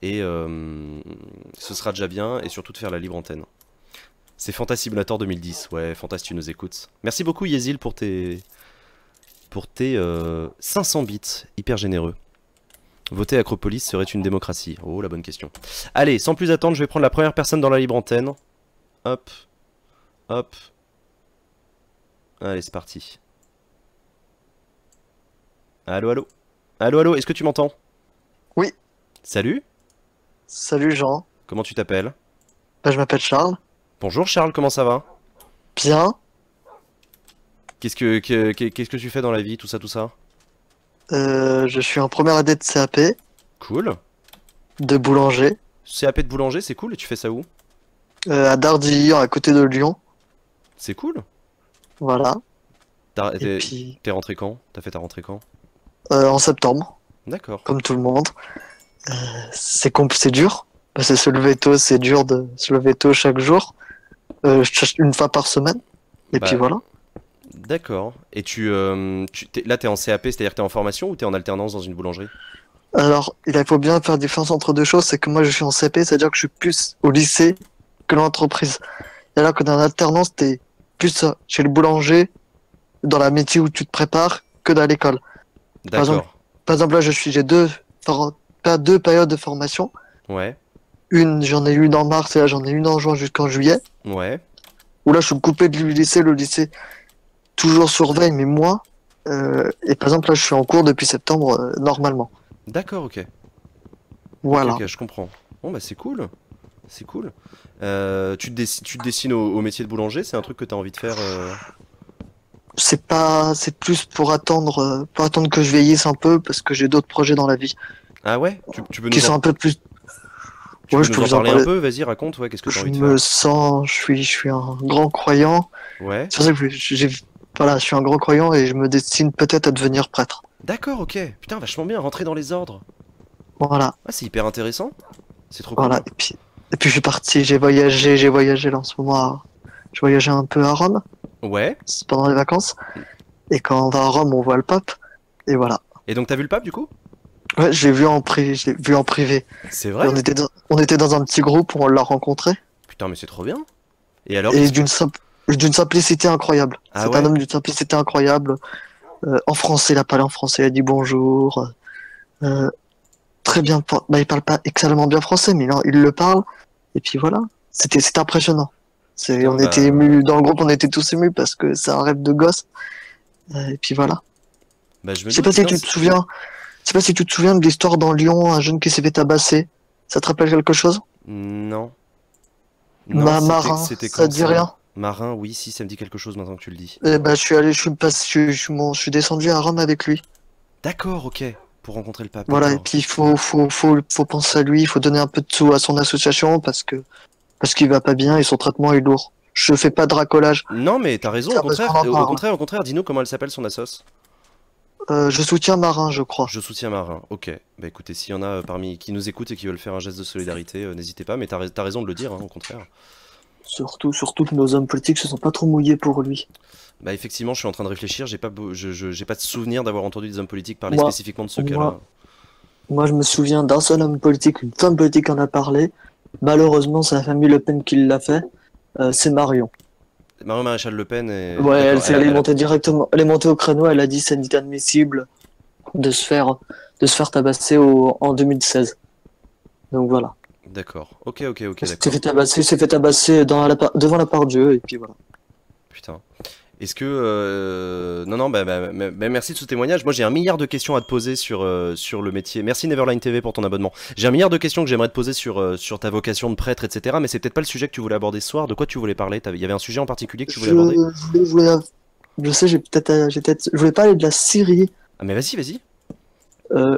Et ce sera déjà bien, et surtout de faire la libre antenne. C'est Fantasy Simulator 2010, ouais, Fantasy tu nous écoutes. Merci beaucoup Yezil pour tes 500 bits, hyper généreux. Voter Acropolis serait une démocratie? Oh, la bonne question. Allez, sans plus attendre, je vais prendre la première personne dans la libre antenne. Hop. Hop. Allez, c'est parti. Allô, allô. Allô, allô, est-ce que tu m'entends? Oui, Salut. salut Jean. Comment tu t'appelles? Je m'appelle Charles. Bonjour Charles, comment ça va? Bien. Qu'est-ce que tu fais dans la vie, tout ça, tout ça? Je suis en première année de CAP, Cool. de boulanger, CAP de boulanger, c'est cool, et tu fais ça où? à Dardilly, à côté de Lyon. C'est cool. Voilà. Et T'es puis, t'es rentré quand? T'as fait ta rentrée quand? en septembre, D'accord. comme tout le monde. C'est dur. Parce que se lever tôt, c'est dur de se lever tôt chaque jour. Je cherche une fois par semaine. Et puis Bah, voilà. d'accord. Et là, t'es en CAP, c'est-à-dire que t'es en formation ou t'es en alternance dans une boulangerie? Alors, il faut bien faire la différence entre deux choses. C'est que moi, je suis en CAP, c'est-à-dire que je suis plus au lycée que l'entreprise. Et alors que dans l'alternance, t'es plus chez le boulanger, dans la métier où tu te prépares, que dans l'école. Par exemple, D'accord. Là, j'ai deux périodes de formation. Ouais. J'en ai une en mars et là, j'en ai une en juin jusqu'en juillet. Ouais. Où là, je suis coupé du lycée. Le lycée, toujours surveille, mais moi. Et par exemple, là, je suis en cours depuis septembre, normalement. D'accord, ok. Ok, Voilà. ok, je comprends. Bon, bah c'est cool. C'est cool. Tu te dessines au métier de boulanger, c'est un truc que t'as envie de faire C'est plus pour attendre que je vieillisse un peu parce que j'ai d'autres projets dans la vie Ah ouais? Tu peux qui sont un peu plus. Ouais, je peux nous en vous en parler un parler. peu? Vas-y, raconte, ouais, qu'est-ce que t'as Je envie de faire? me sens, je suis un grand croyant. Ouais. C'est pour ça que voilà, je suis un grand croyant et je me destine peut-être à devenir prêtre. D'accord, ok. Putain, vachement bien, rentrer dans les ordres. Voilà, Ah, c'est hyper intéressant. C'est trop voilà. cool. Et puis je suis parti, j'ai voyagé là en ce moment. Je voyageais un peu à Rome Ouais. c'est pendant les vacances. Et quand on va à Rome, on voit le pape. Et voilà. Et donc t'as vu le pape du coup? Ouais, je l'ai vu en privé. C'est Et vrai? on était dans un petit groupe où on l'a rencontré. Putain, mais c'est trop bien. Et alors, Et d'une simplicité incroyable. Ah C'est un ouais? homme d'une simplicité incroyable. En français, il a parlé en français, il a dit bonjour. Euh, très bien, bah, il parle pas excellemment bien français, mais il le parle. Et puis voilà, c'était impressionnant. Putain, On était émus, dans le groupe, on était tous émus parce que c'est un rêve de gosse. Et puis voilà. bah je me Je sais doute, pas si putain, tu te souviens, je sais pas si tu te souviens de l'histoire dans Lyon, un jeune qui s'est fait tabasser. Ça te rappelle quelque chose? non. Non, Marin, c'était ça quand te dit ça? rien? Marin, oui, si, ça me dit quelque chose maintenant que tu le dis. Eh ben, je suis allé, je suis descendu à Rome avec lui. D'accord, ok. Pour rencontrer le pape, Voilà, et d'accord. puis faut penser à lui, il faut donner un peu de sous à son association parce qu'il va pas bien et son traitement est lourd. Je fais pas de racolage. Non, mais t'as raison, Tiens, parce qu'on en parle. au contraire, dis-nous comment elle s'appelle son assos. Je soutiens Marin, je crois. Je soutiens Marin, ok. Bah écoutez, s'il y en a parmi qui nous écoutent et qui veulent faire un geste de solidarité, n'hésitez pas, mais t'as raison de le dire, hein, au contraire. Surtout que nos hommes politiques se sont pas trop mouillés pour lui. Bah effectivement, je suis en train de réfléchir, j'ai pas de souvenir d'avoir entendu des hommes politiques parler Moi, spécifiquement de ce cas-là. moi, moi, je me souviens d'un seul homme politique, une femme politique en a parlé. Malheureusement, c'est la famille Le Pen qui l'a fait. C'est Marion. Marion Maréchal Le Pen est... Ouais, D'accord, elle est montée directement, elle est montée au créneau, elle a dit c'est inadmissible de se faire tabasser en 2016. Donc voilà. D'accord, ok, Il d'accord. s'est fait tabasser devant la part de Dieu, et puis voilà. Putain. Est-ce que... Non, non, merci de ce témoignage. Moi, j'ai un milliard de questions à te poser sur le métier. Merci Neverline TV pour ton abonnement. J'ai un milliard de questions que j'aimerais te poser sur ta vocation de prêtre, etc. Mais c'est peut-être pas le sujet que tu voulais aborder ce soir. De quoi tu voulais parler? Il y avait un sujet en particulier que tu voulais aborder? Je sais, je voulais parler de la Syrie. Ah, mais vas-y, vas-y.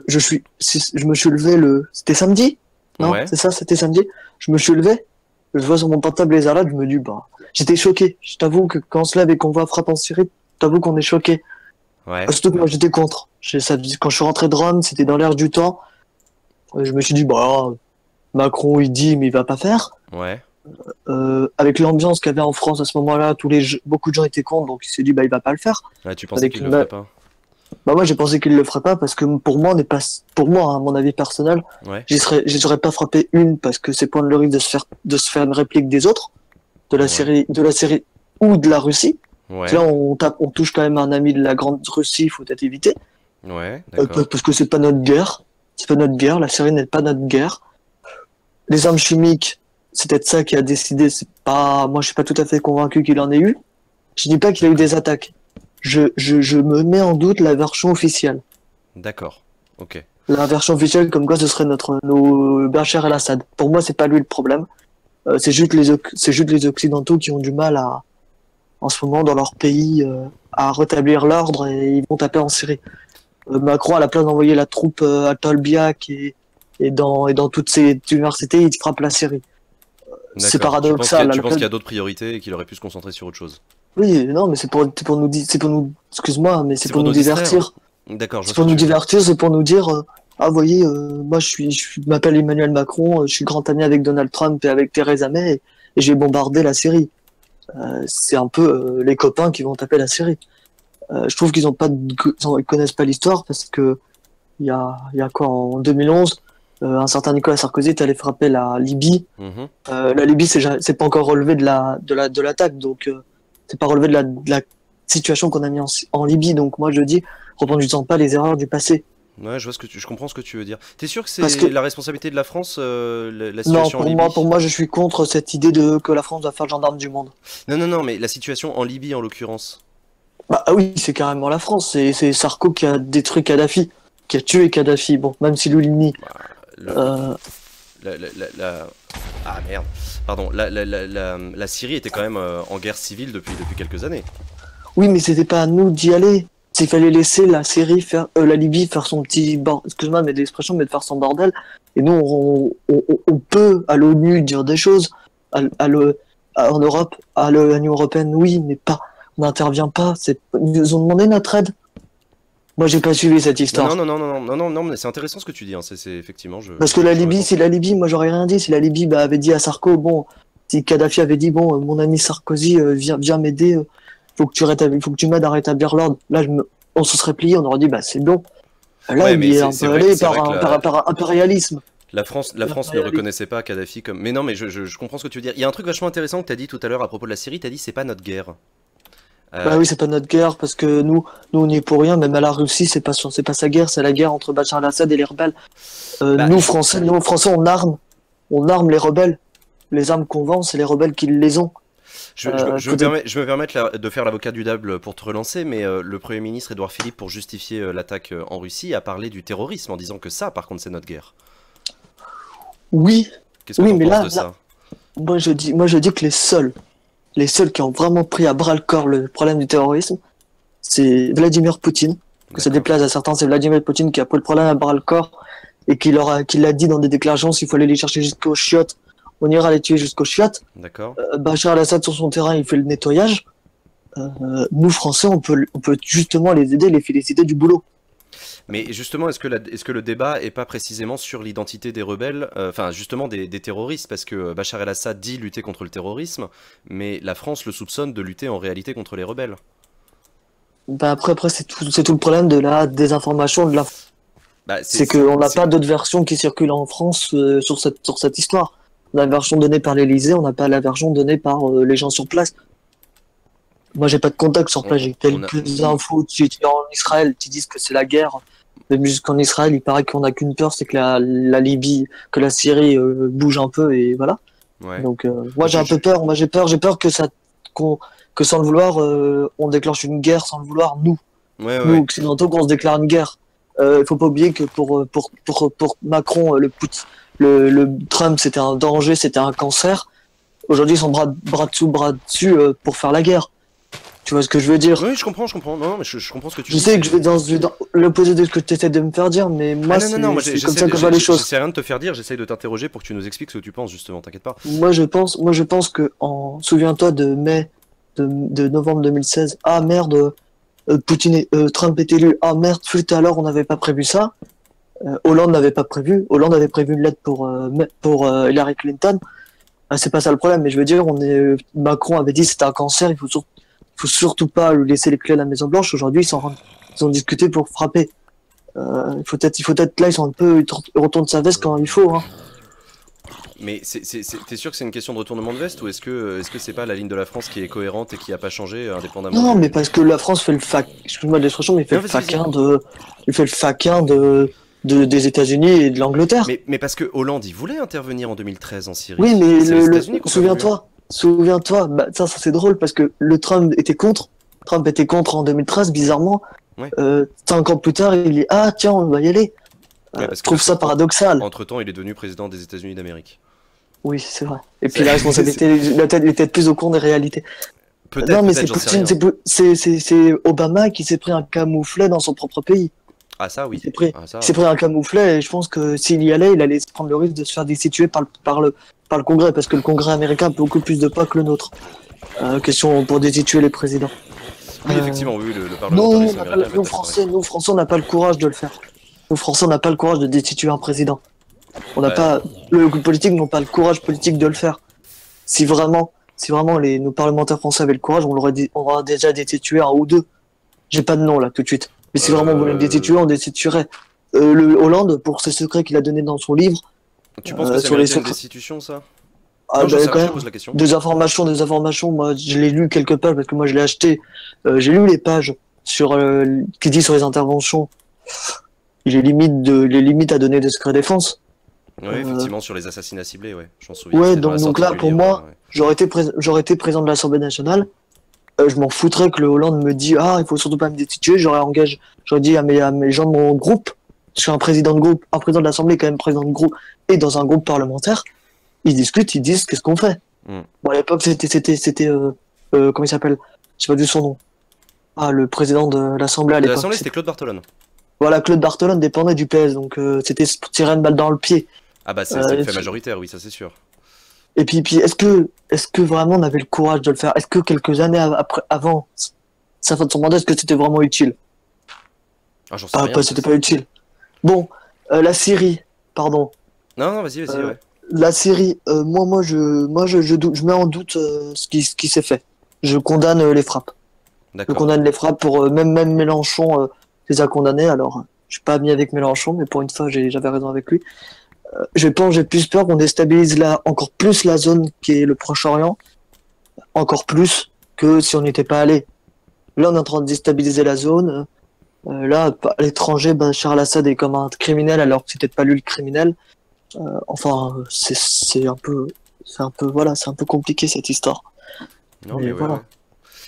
Je me suis levé c'était samedi? Non, Ouais. c'est ça, c'était samedi. Je me suis levé, je vois sur mon portable les alertes, je me dis, bah, j'étais choqué. Je t'avoue que quand on se lève et qu'on voit frappe en Syrie, t'avoue qu'on est choqué. Ouais. Surtout que moi, j'étais contre. Quand je suis rentré de Rome, c'était dans l'air du temps. Je me suis dit, bah, Macron, il dit, mais il va pas faire. Ouais. Avec l'ambiance qu'il y avait en France à ce moment-là, beaucoup de gens étaient contre, donc il s'est dit, bah, il va pas le faire. Ouais, tu pensais qu'il le ferait pas? Bah, moi, j'ai pensé qu'il le ferait pas parce que pour moi, pour moi, hein, mon avis personnel, Ouais. j'y serais pas frappé une parce que c'est prendre le risque de se faire une réplique des autres, de la Syrie, ou de la Russie. Ouais. Là, on touche quand même un ami de la grande Russie, il faut peut-être éviter. Ouais, d'accord. Parce que c'est pas notre guerre. C'est pas notre guerre. La Syrie n'est pas notre guerre. Les armes chimiques, c'est peut-être ça qui a décidé. Moi, je suis pas tout à fait convaincu qu'il en ait eu. Je dis pas qu'il a eu des attaques. Je me mets en doute la version officielle. D'accord. Ok. La version officielle, comme quoi ce serait nos Bachar el-Assad. Pour moi, c'est pas lui le problème. C'est juste les Occidentaux qui ont du mal en ce moment, dans leur pays, à rétablir l'ordre et ils vont taper en Syrie. Macron, à la place d'envoyer la troupe à Tolbiac et dans toutes ces universités, il frappe la Syrie. C'est D'accord. paradoxal. Tu penses qu'il y a d'autres priorités et qu'il aurait pu se concentrer sur autre chose? Oui, non, mais c'est pour nous, excuse-moi, mais c'est pour nous divertir. D'accord, C'est pour nous divertir, c'est pour nous dire, ah, vous voyez, moi, je m'appelle Emmanuel Macron, je suis grand ami avec Donald Trump et avec Theresa May, et j'ai bombardé la Syrie. C'est un peu les copains qui vont taper la Syrie. Je trouve qu'ils ils connaissent pas l'histoire parce que il y a quoi, en 2011, un certain Nicolas Sarkozy est allé frapper la Libye. La Libye, c'est pas encore relevé de l'attaque, donc c'est pas relevé de la situation qu'on a mis en Libye. Donc moi, je dis, reproduisons pas les erreurs du passé. Ouais, je comprends ce que tu veux dire. T'es sûr que c'est la responsabilité de la France, la situation en Libye? Non, pour moi, je suis contre cette idée que la France doit faire le gendarme du monde. Non, mais la situation en Libye, en l'occurrence. Bah oui, c'est carrément la France. C'est Sarko qui a détruit Kadhafi, qui a tué Kadhafi. Bon, même si lui, Ah merde. Pardon, la Syrie était quand même en guerre civile depuis quelques années. Oui, mais c'était pas à nous d'y aller. Il fallait laisser la Libye faire son petit bordel, excuse-moi, mais l'expression, mais de faire son bordel. Et nous, on peut à l'ONU dire des choses, en Europe, à l'Union européenne, oui, mais pas, on n'intervient pas. Ils nous ont demandé notre aide. Moi, j'ai pas suivi cette histoire. Non, mais c'est intéressant ce que tu dis. Hein. C'est effectivement, parce que la Libye, moi, j'aurais rien dit. Si la Libye avait dit à Sarko, bon, si Kadhafi avait dit, bon, mon ami Sarkozy, viens m'aider. Faut que tu m'aides à rétablir l'ordre. Là, on se serait plié, on aurait dit, bah, c'est bon. Là, ouais, il est un peu allé par impérialisme. La France ne reconnaissait pas Kadhafi comme... Mais non, mais je comprends ce que tu veux dire. Il y a un truc vachement intéressant que tu as dit tout à l'heure à propos de la Syrie. Tu as dit, c'est pas notre guerre. Bah oui, c'est pas notre guerre parce que nous on n'y est pour rien. Même à la Russie, c'est pas sa guerre, c'est la guerre entre Bachar el-Assad et les rebelles. Bah, Nous Français, on arme les rebelles. Les armes qu'on vend, c'est les rebelles qui les ont. je me permets de faire l'avocat du diable pour te relancer, mais le Premier ministre Édouard Philippe, pour justifier l'attaque en Russie, a parlé du terrorisme en disant que ça, par contre, c'est notre guerre. Oui, Qu'est-ce que oui, t'en mais penses là, de ça? moi je dis que les seuls qui ont vraiment pris à bras le corps le problème du terrorisme, c'est Vladimir Poutine. Que ça D'accord. déplaise à certains, c'est Vladimir Poutine qui a pris le problème à bras le corps et qui l'a dit dans des déclarations, s'il faut aller les chercher jusqu'aux chiottes, on ira les tuer jusqu'aux chiottes. D'accord. Bachar el-Assad sur son terrain, il fait le nettoyage. Nous Français, on peut justement les aider, les féliciter du boulot. Mais justement, est-ce que le débat est pas précisément sur l'identité des rebelles, enfin justement des terroristes, parce que Bachar el-Assad dit lutter contre le terrorisme, mais la France le soupçonne de lutter en réalité contre les rebelles. Bah après c'est tout le problème de la désinformation, Bah, c'est qu'on n'a pas d'autres versions qui circulent en France sur cette histoire. On a la version donnée par l'Élysée, on n'a pas la version donnée par les gens sur place. Moi, j'ai pas de contact sur place, j'ai quelques infos en Israël qui disent que c'est la guerre. Même jusqu'en Israël, il paraît qu'on n'a qu'une peur, c'est que la Libye, que la Syrie bouge un peu et voilà. Ouais. Donc moi j'ai un peu peur, j'ai peur que que sans le vouloir, on déclenche une guerre sans le vouloir, nous Ouais. occidentaux, qu'on se déclare une guerre. Il faut pas oublier que pour Macron, le Trump c'était un danger, c'était un cancer. Aujourd'hui ils sont bras dessus pour faire la guerre. Tu vois ce que je veux dire? Oui, je comprends. Non, mais je comprends ce que tu Je dis. sais que je vais dans l'opposé de ce que tu essaies de me faire dire, mais moi Moi c'est comme ça que je vois les choses. j'essaie rien de te faire dire, j'essaye de t'interroger pour que tu nous expliques ce que tu penses justement, t'inquiète pas. Moi je pense que souviens-toi de novembre 2016. Ah merde, Trump est élu. Ah merde, flûte alors on n'avait pas prévu ça. Hollande n'avait pas prévu. Hollande avait prévu une lettre pour Hillary Clinton. C'est pas ça le problème, mais je veux dire, Macron avait dit que c'était un cancer, il faut surtout pas lui laisser les clés à la Maison Blanche. Aujourd'hui, ils ont discuté pour frapper. Il faut peut-être là, ils sont un peu, ils retournent sa veste quand il faut. Hein. Mais t'es sûr que c'est une question de retournement de veste ou est-ce que c'est pas la ligne de la France qui est cohérente et qui a pas changé indépendamment Non, mais parce que la France fait excuse-moi de l'expression, mais il fait Non, le faquin des États-Unis et de l'Angleterre. mais parce que Hollande, il voulait intervenir en 2013 en Syrie. Oui, mais C'est les États-Unis qui ont pas voulu. souviens-toi, bah, ça c'est drôle parce que Trump était contre. Trump était contre en 2013, bizarrement. Ouais. 5 ans plus tard, il dit ah tiens, on va y aller. Ouais, parce Je trouve que ça paradoxal. Entre-temps, il est devenu président des États-Unis d'Amérique. Oui, c'est vrai. Et puis la responsabilité, il était plus au courant des réalités. Non, mais c'est j'en sais Poutine, rien. c'est Obama qui s'est pris un camouflet dans son propre pays. Ah ça oui. Ah, ça, Il s'est pris un camouflet et je pense que s'il y allait, il allait prendre le risque de se faire destituer par le Congrès, parce que le Congrès américain a beaucoup plus de poids que le nôtre. Question pour destituer les présidents. Oui, effectivement, oui, le parlementarisme américain. Nous Français, on n'a pas le courage de le faire. Nous Français, on n'a pas le courage de destituer un président. On n'a pas le politique n'ont pas le courage politique de le faire. Si vraiment nos parlementaires français avaient le courage, on aurait déjà destitué un ou deux. J'ai pas de nom là tout de suite. Mais si vraiment on voulait le destituer, on destituerait. Le Hollande, pour ses secrets qu'il a donnés dans son livre. Tu penses que ça mérite une destitution, ça? Ah, non, je quand même, pose la question. des informations, moi je l'ai lu quelque part parce que moi je l'ai acheté. J'ai lu les pages qui dit sur les interventions. Il est limite à donner des secrets défense. Oui, effectivement, sur les assassinats ciblés, ouais. J'en souviens. Ouais, donc là, pour moi, j'aurais été président de l'Assemblée nationale. Je m'en foutrais que le Hollande me dise ah, il faut surtout pas me destituer. J'aurais dit à mes gens de mon groupe, je suis un président de groupe, un président de l'Assemblée, quand même président de groupe, et dans un groupe parlementaire, ils discutent, ils disent qu'est-ce qu'on fait. Bon, à l'époque, c'était comment il s'appelle? J'ai pas vu son nom. Ah, le président de l'Assemblée à l'époque. L'Assemblée, c'était Claude Barthelone. Voilà, Claude Barthelone dépendait du PS, donc c'était se tirer une balle dans le pied. Ah bah c'est le fait majoritaire, oui, ça c'est sûr. Et puis est-ce que vraiment on avait le courage de le faire? Est-ce que quelques années avant sa fin de son mandat, est-ce que c'était vraiment utile? Ah, j'en sais rien. C'était pas utile. Bon, la Syrie, pardon. Non, vas-y, ouais. La Syrie, je mets en doute ce qui s'est fait. Je condamne les frappes. Je condamne les frappes pour même Mélenchon les a condamnés. Alors, je suis pas ami avec Mélenchon, mais pour une fois, j'avais raison avec lui. J'ai plus peur qu'on déstabilise encore plus la zone qui est le Proche-Orient, encore plus que si on n'était pas allé. Là, on est en train de déstabiliser la zone. Là, à l'étranger, Bachar al-Assad est comme un criminel alors que c'est peut-être pas lui le criminel. Enfin, voilà, c'est un peu compliqué cette histoire. Non, Mais mais ouais, voilà. ouais.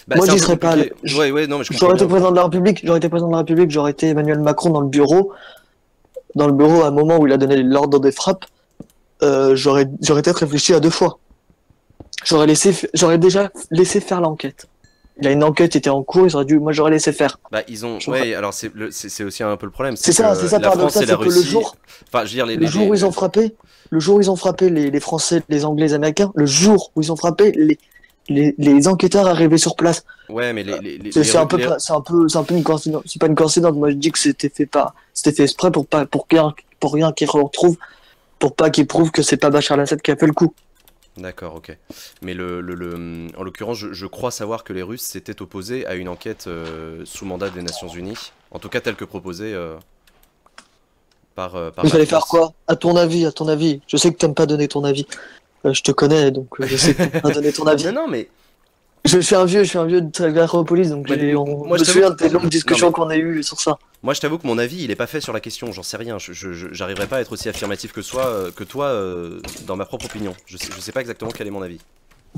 Bah, Moi, c'est un j'y peu serais pas allé. compliqué. Ouais, ouais, non, mais je comprends J'aurais été bien. président de la République, j'aurais été Emmanuel Macron dans le bureau à un moment où il a donné l'ordre des frappes. J'aurais peut-être réfléchi à 2 fois. J'aurais déjà laissé faire l'enquête. Il y a une enquête qui était en cours, moi j'aurais laissé faire. Bah, ils ont. J'aurais- Ouais, alors c'est aussi un peu le problème. C'est ça, c'est ça la France paradoxal, et la c'est que Russie. Enfin, je veux dire, le jour où ils ont frappé, les Français, les Anglais, les Américains, le jour où ils ont frappé, les enquêteurs arrivaient sur place. Ouais, mais C'est un peu une coïncidence. C'est pas une coïncidence. Moi, je dis que c'était fait exprès pour rien qu'ils retrouvent, pour pas qu'ils prouvent que c'est pas Bachar al-Assad qui a fait le coup. D'accord, ok. Mais en l'occurrence, je crois savoir que les Russes s'étaient opposés à une enquête sous mandat des Nations Unies. En tout cas, telle que proposée par Il la fallait faire France. quoi? À ton avis. Je sais que t'aimes pas donner ton avis. Je te connais, donc je sais que t'aimes pas donner ton avis. Non, non, mais Je suis un vieux de l'Acropolis, donc Ouais, je moi, me je souviens t'avoue des longues discussions non, qu'on a eues sur ça. moi, je t'avoue que mon avis, il est pas fait sur la question. J'en sais rien. J'arriverai pas à être aussi affirmatif que toi dans ma propre opinion. Je sais pas exactement quel est mon avis.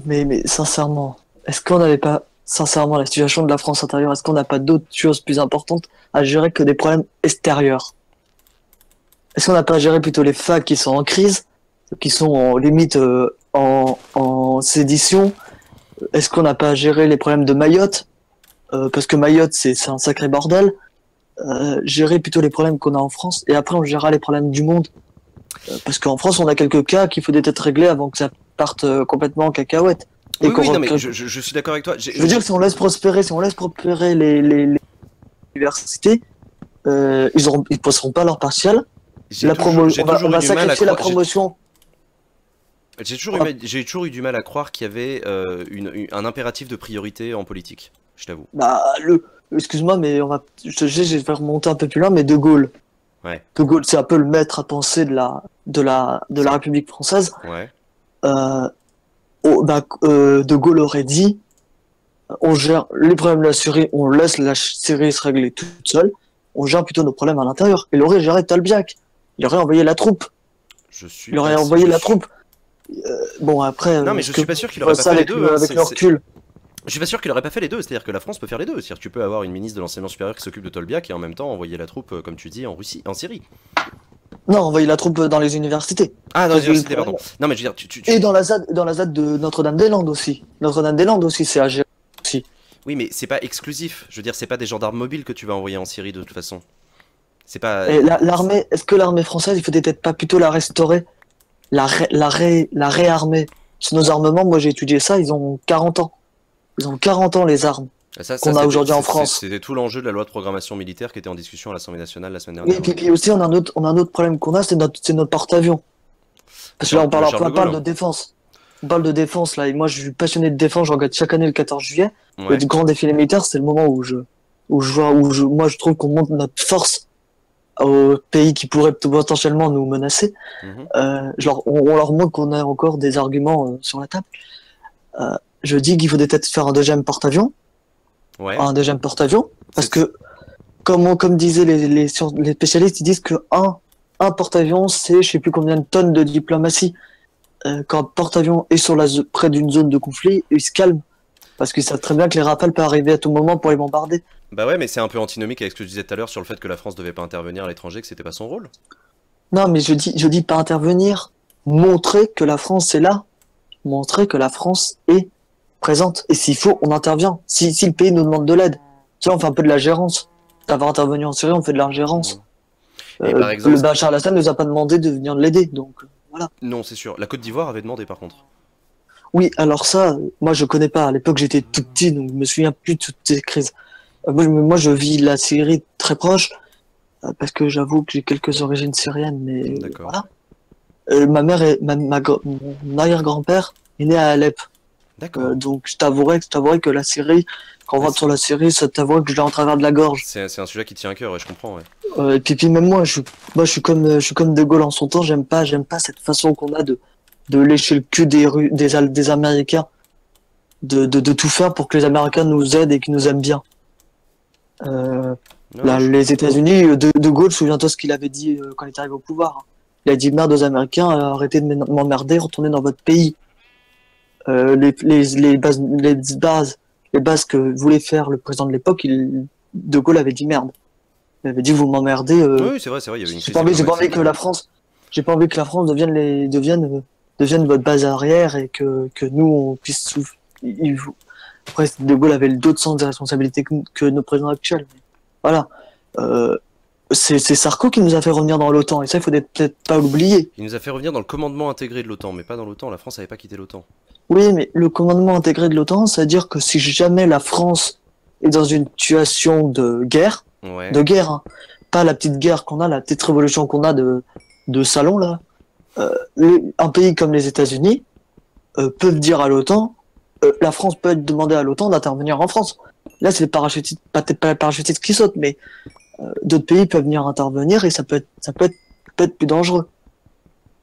Mais sincèrement, est-ce qu'on n'avait pas, sincèrement, la situation de la France intérieure, est-ce qu'on n'a pas d'autres choses plus importantes à gérer que des problèmes extérieurs? Est-ce qu'on n'a pas à gérer plutôt les facs qui sont en crise, qui sont en limite en sédition? Est-ce qu'on n'a pas à gérer les problèmes de Mayotte? Parce que Mayotte, c'est un sacré bordel. Gérer plutôt les problèmes qu'on a en France, et après on gérera les problèmes du monde. Parce qu'en France, on a quelques cas qu'il faut peut-être régler avant que ça parte complètement en cacahuète. Et Oui, qu'on oui, non, re- mais que- je suis d'accord avec toi. Je veux dire, si on laisse prospérer les universités, ils passeront pas leur partiel. J'ai toujours On va eu du mal à sacrifier la croire. promotion. J'ai toujours eu du mal à croire qu'il y avait un impératif de priorité en politique. Je t'avoue. Bah, excuse-moi, mais je vais remonter un peu plus loin, mais De Gaulle. Ouais. De Gaulle, c'est un peu le maître à penser de la République française. Ouais. De Gaulle aurait dit, on gère les problèmes de la Syrie, on laisse la Syrie se régler toute seule, on gère plutôt nos problèmes à l'intérieur. Il aurait géré Tolbiac. Il aurait envoyé la troupe. Je suis. Il aurait pas- envoyé je la suis- troupe. Bon, après. Non, mais je suis pas sûr qu'il aurait pas ça fait les avec, deux. Hein, avec le recul. Je suis pas sûr qu'il aurait pas fait les deux. C'est-à-dire que la France peut faire les deux. C'est-à-dire que tu peux avoir une ministre de l'enseignement supérieur qui s'occupe de Tolbiac et en même temps envoyer la troupe, comme tu dis, en Russie, en Syrie. Non, envoyer la troupe dans les universités. Ah, dans Parce les que le universités, pardon. problème- Non, mais je veux dire, Et dans la ZAD de Notre-Dame-des-Landes aussi. Notre-Dame-des-Landes aussi, c'est à gérer aussi. Oui, mais c'est pas exclusif. Je veux dire, c'est pas des gendarmes mobiles que tu vas envoyer en Syrie de toute façon. C'est pas. Et l'armée, est-ce que l'armée française, il faut peut-être pas plutôt la restaurer, la réarmer? Sur nos armements, moi j'ai étudié ça, ils ont 40 ans. Ils ont 40 ans les armes qu'on a c'était- aujourd'hui en France. C'était tout l'enjeu de la loi de programmation militaire qui était en discussion à l'Assemblée nationale la semaine Oui, dernière. puis aussi on a un autre problème qu'on a, c'est notre porte-avions. Parce que là on parle Charles de on parle Gaulle, de défense. On parle de défense là, et moi je suis passionné de défense, je regarde chaque année le 14 juillet. Ouais. Le grand défilé militaire, c'est le moment moi je trouve qu'on montre notre force aux pays qui pourraient potentiellement nous menacer. Mhm. On leur montre qu'on a encore des arguments sur la table. Je dis qu'il faut peut-être faire un deuxième porte-avions. Ouais. Un deuxième porte-avions. Parce C'est- que, comme disaient les spécialistes, ils disent que un porte-avions, c'est je sais plus combien de tonnes de diplomatie. Quand un porte-avions est près d'une zone de conflit, il se calme. Parce qu'ils savent très bien que les rafales peuvent arriver à tout moment pour les bombarder. Bah ouais, mais c'est un peu antinomique avec ce que je disais tout à l'heure sur le fait que la France devait pas intervenir à l'étranger, que c'était pas son rôle. Non, mais je dis pas intervenir. Montrer que la France est là. Montrer que la France est présente. Et s'il faut, on intervient. Si le pays nous demande de l'aide. Tu vois, on fait un peu de la gérance. D'avoir intervenu en Syrie, on fait de la gérance. Et par exemple- Le Bachar al-Assad nous a pas demandé de venir l'aider. Donc, voilà. Non, c'est sûr. La Côte d'Ivoire avait demandé par contre. Oui, alors ça, moi je connais pas. À l'époque, j'étais tout petit, donc je me souviens plus de toutes ces crises. Moi, je vis la Syrie très proche, parce que j'avoue que j'ai quelques origines syriennes, mais D'accord. voilà. Ma mère et mon arrière-grand-père est né à Alep. D'accord. Donc je t'avouerais que la Syrie, quand on rentre sur la Syrie, ça t'avouerait que je l'ai en travers de la gorge. C'est un sujet qui tient à cœur, ouais, je comprends, ouais. Et puis même moi, je suis comme De Gaulle en son temps. J'aime pas cette façon qu'on a de lécher le cul des Américains, de tout faire pour que les Américains nous aident et qu'ils nous aiment bien. Non, je- Les États-Unis, de Gaulle, souviens-toi ce qu'il avait dit quand il est arrivé au pouvoir. Il a dit merde aux Américains, arrêtez de m'emmerder, retournez dans votre pays. Les bases que voulait faire le président de l'époque, de Gaulle avait dit merde. Il avait dit vous m'emmerdez. Oui, c'est vrai, il y avait une crise J'ai pas envie diplomatique. que la France, j'ai pas envie que la France devienne votre base arrière et que nous on puisse après, De Gaulle avait d'autres sens de responsabilité que nos présidents actuels. Voilà. C'est Sarko qui nous a fait revenir dans l'OTAN et ça il faut peut-être pas l'oublier. Il nous a fait revenir dans le commandement intégré de l'OTAN, mais pas dans l'OTAN. La France n'avait pas quitté l'OTAN. Oui, mais le commandement intégré de l'OTAN, c'est-à-dire que si jamais la France est dans une situation Ouais. de guerre, hein, pas la petite guerre qu'on a, la petite révolution qu'on a de salon là, un pays comme les États-Unis peuvent dire à l'OTAN, la France peut demander à l'OTAN d'intervenir en France. Là, c'est les parachutistes, pas les parachutistes qui sautent, mais d'autres pays peuvent venir intervenir et peut être plus dangereux.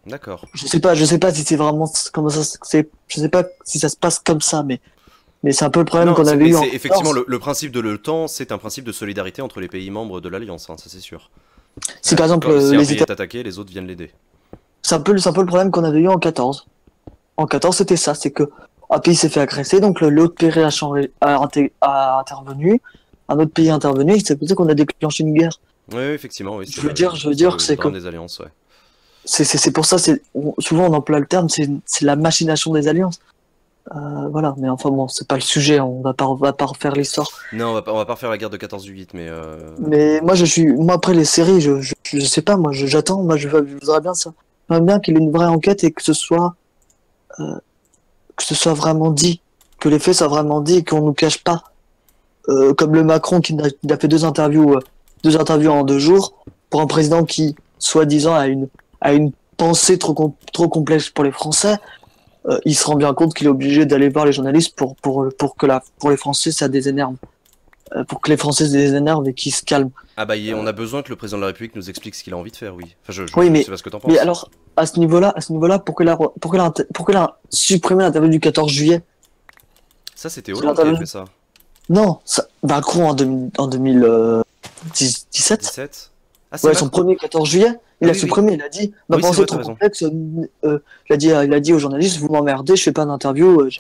D'accord. Je sais pas si c'est vraiment comment ça, je sais pas si ça se passe comme ça, mais c'est un peu le problème Non, qu'on avait eu en effectivement 14. le principe de l'OTAN, c'est un principe de solidarité entre les pays membres de l'Alliance, hein, ça c'est sûr. Si par exemple Si un les pays États, est attaqué, les autres viennent l'aider. c'est un peu le problème qu'on avait eu en 14. En 14, c'était ça, c'est que un pays s'est fait agresser, donc l'autre pays a intervenu, un autre pays a intervenu, et c'est pour ça qu'on a déclenché une guerre. Oui, effectivement, oui. Je veux dire, c'est que drame des alliances, ouais. c'est pour ça, souvent on emploie le terme, c'est la machination des alliances. Voilà, mais enfin bon, c'est pas le sujet, on va pas refaire l'histoire. Non, on va pas refaire la guerre de 14-8, mais Mais moi après les séries, je sais pas, moi j'attends, je voudrais bien ça. J'aimerais bien qu'il y ait une vraie enquête et que ce soit vraiment dit, que les faits soient vraiment dits et qu'on nous cache pas. Comme le Macron il a fait deux interviews en 2 jours pour un président qui, soi-disant, a une pensée trop complexe pour les Français. Il se rend bien compte qu'il est obligé d'aller voir les journalistes pour les Français ça désénerve. Pour que les Français se désénervent et qu'ils se calment. ah bah on a besoin que le président de la République nous explique ce qu'il a envie de faire, oui. Enfin, Oui, je mais sais pas ce que t'en penses. mais alors à ce niveau-là, pourquoi il a supprimé l'interview du 14 juillet? Ça, c'était Hollande qui a fait ça. Non, Macron en 2017. 17. Ah, c'est Ouais, son premier 14 juillet, il a oui, supprimé, il a dit, ma Oui, pensée c'est vrai, est trop t'as raison. complexe, il a dit aux journalistes, vous m'emmerdez, je fais pas d'interview, ma Oui,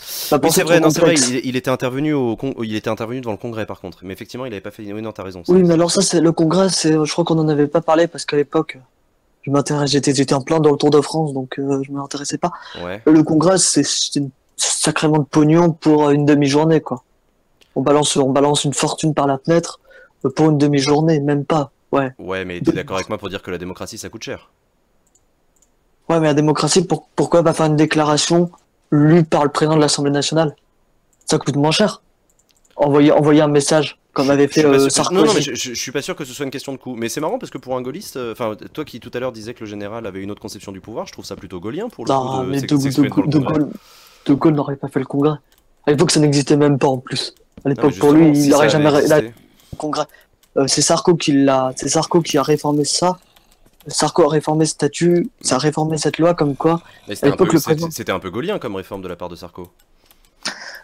pensée c'est est vrai, trop non, c'est vrai, complexe. il était intervenu il était intervenu devant le Congrès par contre. Mais effectivement, il avait pas fait. Oui, non, t'as raison. Oui, mais alors ça, c'est le congrès, je crois qu'on en avait pas parlé parce qu'à l'époque, j'étais en plein dans le Tour de France, donc je m'intéressais pas. Ouais. Le congrès, c'est sacrément de pognon pour une demi-journée, quoi. On balance une fortune par la fenêtre pour une demi-journée, même pas. Ouais. Ouais, mais t'es d'accord avec moi pour dire que la démocratie, ça coûte cher. Ouais, mais la démocratie, pourquoi pas faire une déclaration lue par le président de l'Assemblée nationale? Ça coûte moins cher. Envoyer un message, comme avait Je suis fait pas sûr- Sarkozy. Non, non, mais je suis pas sûr que ce soit une question de coût. Mais c'est marrant parce que pour un gaulliste, enfin, toi qui tout à l'heure disais que le général avait une autre conception du pouvoir, je trouve ça plutôt gaullien pour le Non, coup mais s'exprimer devant le Congrès. De Gaulle n'aurait pas fait le congrès. À l'époque, ça n'existait même pas en plus. À Non, mais l'époque, pour lui, justement, si il ça n'aurait avait jamais existé. le congrès. C'est Sarko qui a réformé ça. Sarko a réformé ce statut, ça a réformé cette loi comme quoi. Mais À l'époque, le président. c'était un peu gaullien comme réforme de la part de Sarko.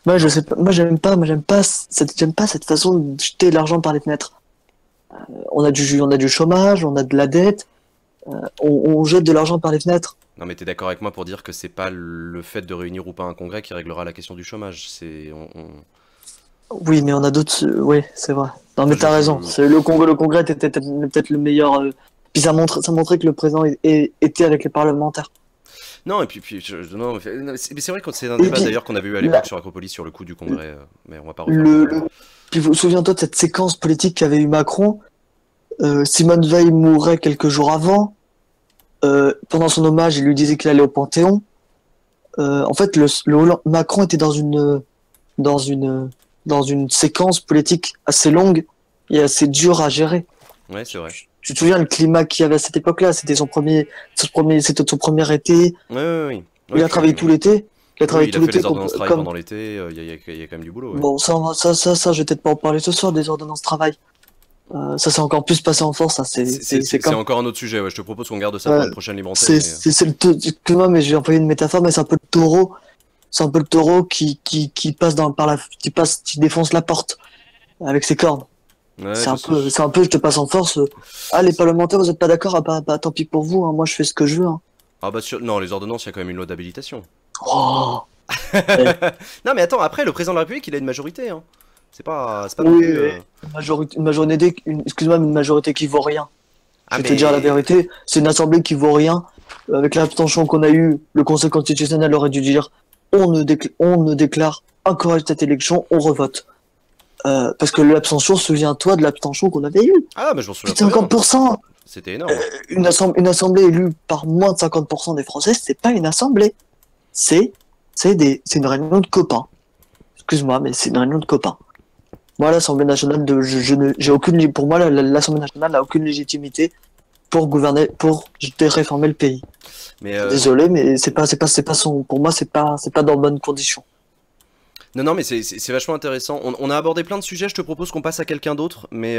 Moi, je sais pas. J'aime pas cette façon de jeter de l'argent par les fenêtres. On a du chômage, on a de la dette, on jette de l'argent par les fenêtres. Non, mais t'es d'accord avec moi pour dire que c'est pas le fait de réunir ou pas un congrès qui réglera la question du chômage. Oui, mais on a d'autres. Oui, c'est vrai. Non, mais t'as raison. Le congrès était peut-être le meilleur. Puis ça montrait que le président était avec les parlementaires. Non, et puis non, mais c'est vrai que c'est un débat puis, d'ailleurs qu'on avait eu à l'époque sur Acropolis sur le coup du congrès, mais on va pas refaire Puis souviens-toi de cette séquence politique qu'avait eu Macron. Simone Veil mourait quelques jours avant. Pendant son hommage, il lui disait qu'il allait au Panthéon. En fait, Macron était dans une séquence politique assez longue et assez dure à gérer. Ouais, c'est vrai. Tu te souviens le climat qu'il y avait à cette époque-là? C'était son premier été. Oui. Il a travaillé tout l'été. Il a travaillé tout fait l'été. les ordonnances travail pendant l'été. Il y a quand même du boulot. Ouais. Bon, ça, je vais peut-être pas en parler ce soir des ordonnances travail. Ça s'est encore plus passé en force. Ça, c'est encore un autre sujet. Ouais. Je te propose qu'on garde ça pour une prochaine libre antenne. Excuse-moi, mais j'ai employé une métaphore, mais c'est un peu le taureau. C'est un peu le taureau qui passe qui défonce la porte avec ses cornes. Ouais, je sais. C'est un peu, je te passe en force. Ah, les parlementaires, vous êtes pas d'accord? Ah bah, tant pis pour vous, hein, moi je fais ce que je veux, hein. Ah bah non, les ordonnances, il y a quand même une loi d'habilitation. Oh, eh, Non mais attends, après, le président de la République, il a une majorité, hein. C'est pas non oui, plus... mais une majorité, excuse-moi, mais une majorité qui vaut rien. Ah Je vais te dire la mais... vérité, c'est une assemblée qui vaut rien. Avec l'abstention qu'on a eue, le Conseil constitutionnel aurait dû dire on ne déclare incorrecte cette élection, on revote. Parce que l'abstention, souviens-toi de l'abstention qu'on avait eue. Ah mais je m'en Plus souviens de très bien. 50%. C'était énorme. Une assemblée élue par moins de 50% des Français, c'est pas une assemblée. C'est c'est une réunion de copains. Excuse-moi, mais c'est une réunion de copains. Moi, l'Assemblée nationale, j'ai aucune, pour moi, l'Assemblée nationale n'a aucune légitimité pour gouverner, pour réformer le pays. Mais Désolé, mais c'est pas son, pour moi, c'est pas dans de bonnes conditions. non, non, mais c'est vachement intéressant. On a abordé plein de sujets, je te propose qu'on passe à quelqu'un d'autre. Mais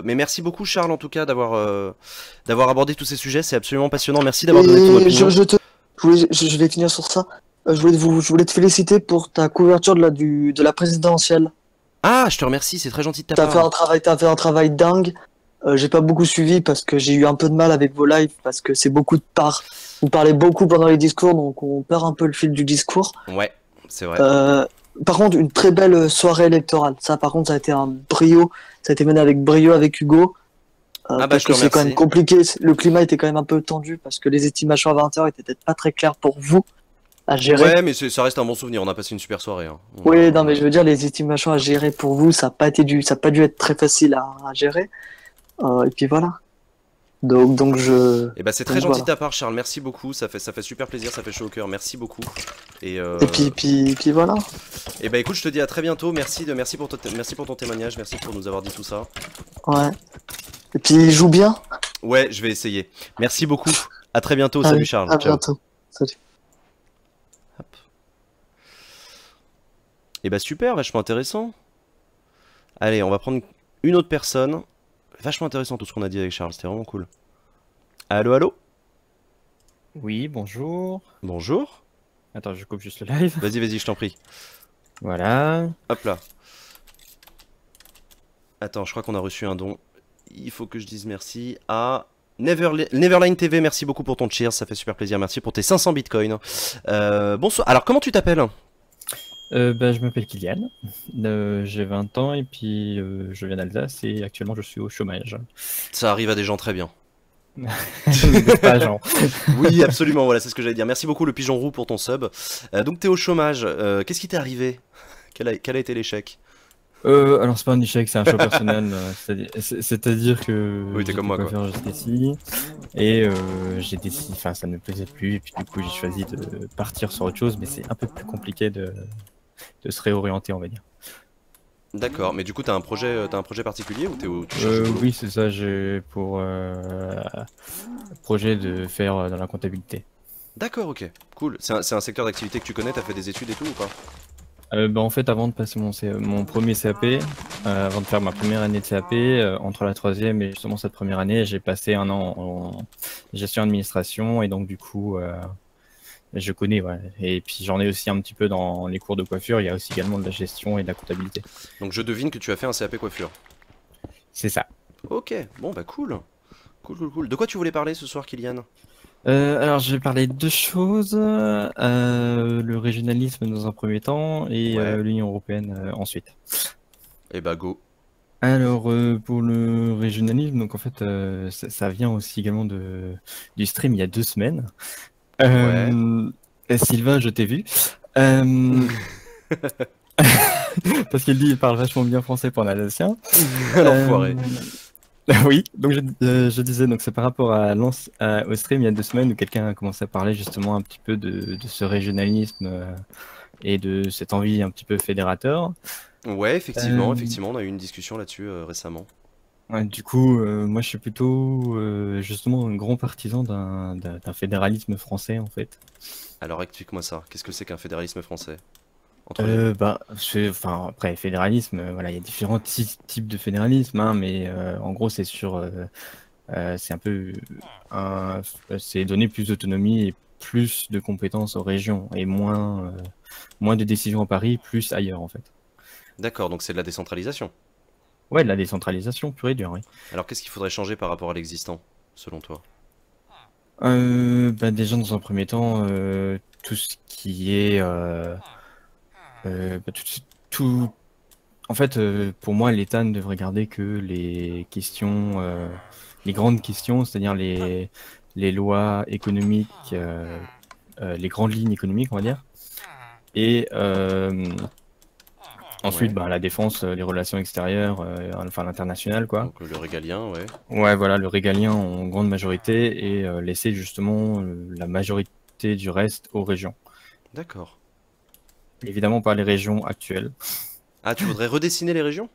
merci beaucoup Charles en tout cas d'avoir abordé tous ces sujets, c'est absolument passionnant. Merci d'avoir donné ton Et opinion. je vais finir sur ça. Je voulais te féliciter pour ta couverture de la présidentielle. Ah, je te remercie, c'est très gentil de ta part. T'as fait un travail dingue. J'ai pas beaucoup suivi parce que j'ai eu un peu de mal avec vos lives parce que c'est beaucoup de parts. Vous parlez beaucoup pendant les discours, donc on perd un peu le fil du discours. Ouais, c'est vrai. Par contre, une très belle soirée électorale. Ça, par contre, ça a été un brio. Ça a été mené avec brio avec Hugo. Ah bah Parce je te que c'est quand même remercie. compliqué. Le climat était quand même un peu tendu parce que les estimations à 20h étaient peut-être pas très claires pour vous à gérer. Ouais, mais ça reste un bon souvenir, on a passé une super soirée, hein. Oui, non, mais je veux dire, les estimations à gérer pour vous, ça a pas dû être très facile à gérer. Et puis voilà. Donc Et bah c'est très donc gentil voilà. de ta part Charles, merci beaucoup, ça fait super plaisir, ça fait chaud au cœur, merci beaucoup. Et, Et puis voilà. et bah écoute, je te dis à très bientôt, merci pour ton témoignage, merci pour nous avoir dit tout ça. Ouais. Et puis il joue bien. Ouais, je vais essayer. Merci beaucoup, à très bientôt, Allez, salut Charles, à ciao. bientôt. Salut. Hop. Et bah super, vachement intéressant. Allez, on va prendre une autre personne. Vachement intéressant tout ce qu'on a dit avec Charles, c'était vraiment cool. Allô, allô? Oui, bonjour. Bonjour. Attends, je coupe juste le live. Vas-y, vas-y, je t'en prie. Voilà. Hop là. Attends, je crois qu'on a reçu un don. Il faut que je dise merci à Neverline TV. Merci beaucoup pour ton cheers, ça fait super plaisir. Merci pour tes 500 bitcoins. Bonsoir. Alors, comment tu t'appelles? Je m'appelle Kylian, j'ai 20 ans et puis je viens d'Alsace et actuellement je suis au chômage. Ça arrive à des gens très bien. N'est-ce pas, Jean? Oui, absolument, voilà, c'est ce que j'allais dire. Merci beaucoup, le pigeon roux, pour ton sub. Donc, t'es au chômage. Qu'est-ce qui t'est arrivé? Quel a été l'échec? Alors c'est pas un échec, c'est un choix personnel. C'est-à-dire que Oui, t'es comme moi, j'étais quoi. coiffeur jusqu'ici et j'ai décidé, enfin ça ne me plaisait plus et puis du coup j'ai choisi de partir sur autre chose, mais c'est un peu plus compliqué de se réorienter, on va dire. D'accord, mais du coup, t'as un projet particulier ou tu cherches du boulot? Oui, c'est ça, j'ai pour projet de faire dans la comptabilité. D'accord, ok, cool. C'est un secteur d'activité que tu connais, t'as fait des études et tout ou pas? En fait, avant de passer mon premier CAP, avant de faire ma première année de CAP, entre la troisième et justement cette première année, j'ai passé un an en gestion administration et donc du coup, je connais, ouais. Et puis j'en ai aussi un petit peu dans les cours de coiffure, il y a aussi également de la gestion et de la comptabilité. Donc je devine que tu as fait un CAP coiffure. C'est ça. Ok, bon bah cool. Cool, cool, cool. De quoi tu voulais parler ce soir, Kylian? Alors, je vais parler de deux choses, le régionalisme dans un premier temps et Ouais. l'Union européenne ensuite. Eh bah go. Alors, pour le régionalisme, donc en fait, ça vient aussi également du stream il y a 2 semaines. Ouais. Sylvain, je t'ai vu. Euh, Parce qu'il dit il parle vachement bien français pour un Alsacien. L'enfoiré. Oui, donc je disais, donc c'est par rapport au stream il y a 2 semaines où quelqu'un a commencé à parler justement un petit peu de ce régionalisme et de cette envie un petit peu fédérateur. Ouais, Euh, effectivement, on a eu une discussion là-dessus récemment. ouais, du coup, moi je suis plutôt justement un grand partisan d'un fédéralisme français en fait. Alors explique-moi ça. Qu'est-ce que c'est qu'un fédéralisme français? Entre les deux. Enfin, après, fédéralisme, voilà, il y a différents types de fédéralisme, hein, mais en gros, c'est un peu, c'est donner plus d'autonomie et plus de compétences aux régions et moins de décisions à Paris, plus ailleurs, en fait. D'accord, donc c'est de la décentralisation. Ouais, de la décentralisation pure et dure, oui. Alors qu'est-ce qu'il faudrait changer par rapport à l'existant, selon toi? Bah, déjà, dans un premier temps, tout ce qui est... bah, tout- En fait, pour moi, l'État ne devrait garder que les questions, les grandes questions, c'est-à-dire les lois économiques, les grandes lignes économiques, on va dire. Et ensuite, Ouais. bah, la défense, les relations extérieures, enfin l'international, quoi. Donc le régalien, ouais. Ouais, voilà, le régalien en grande majorité et laisser justement la majorité du reste aux régions. D'accord. Évidemment pas les régions actuelles. Ah, tu voudrais redessiner les régions?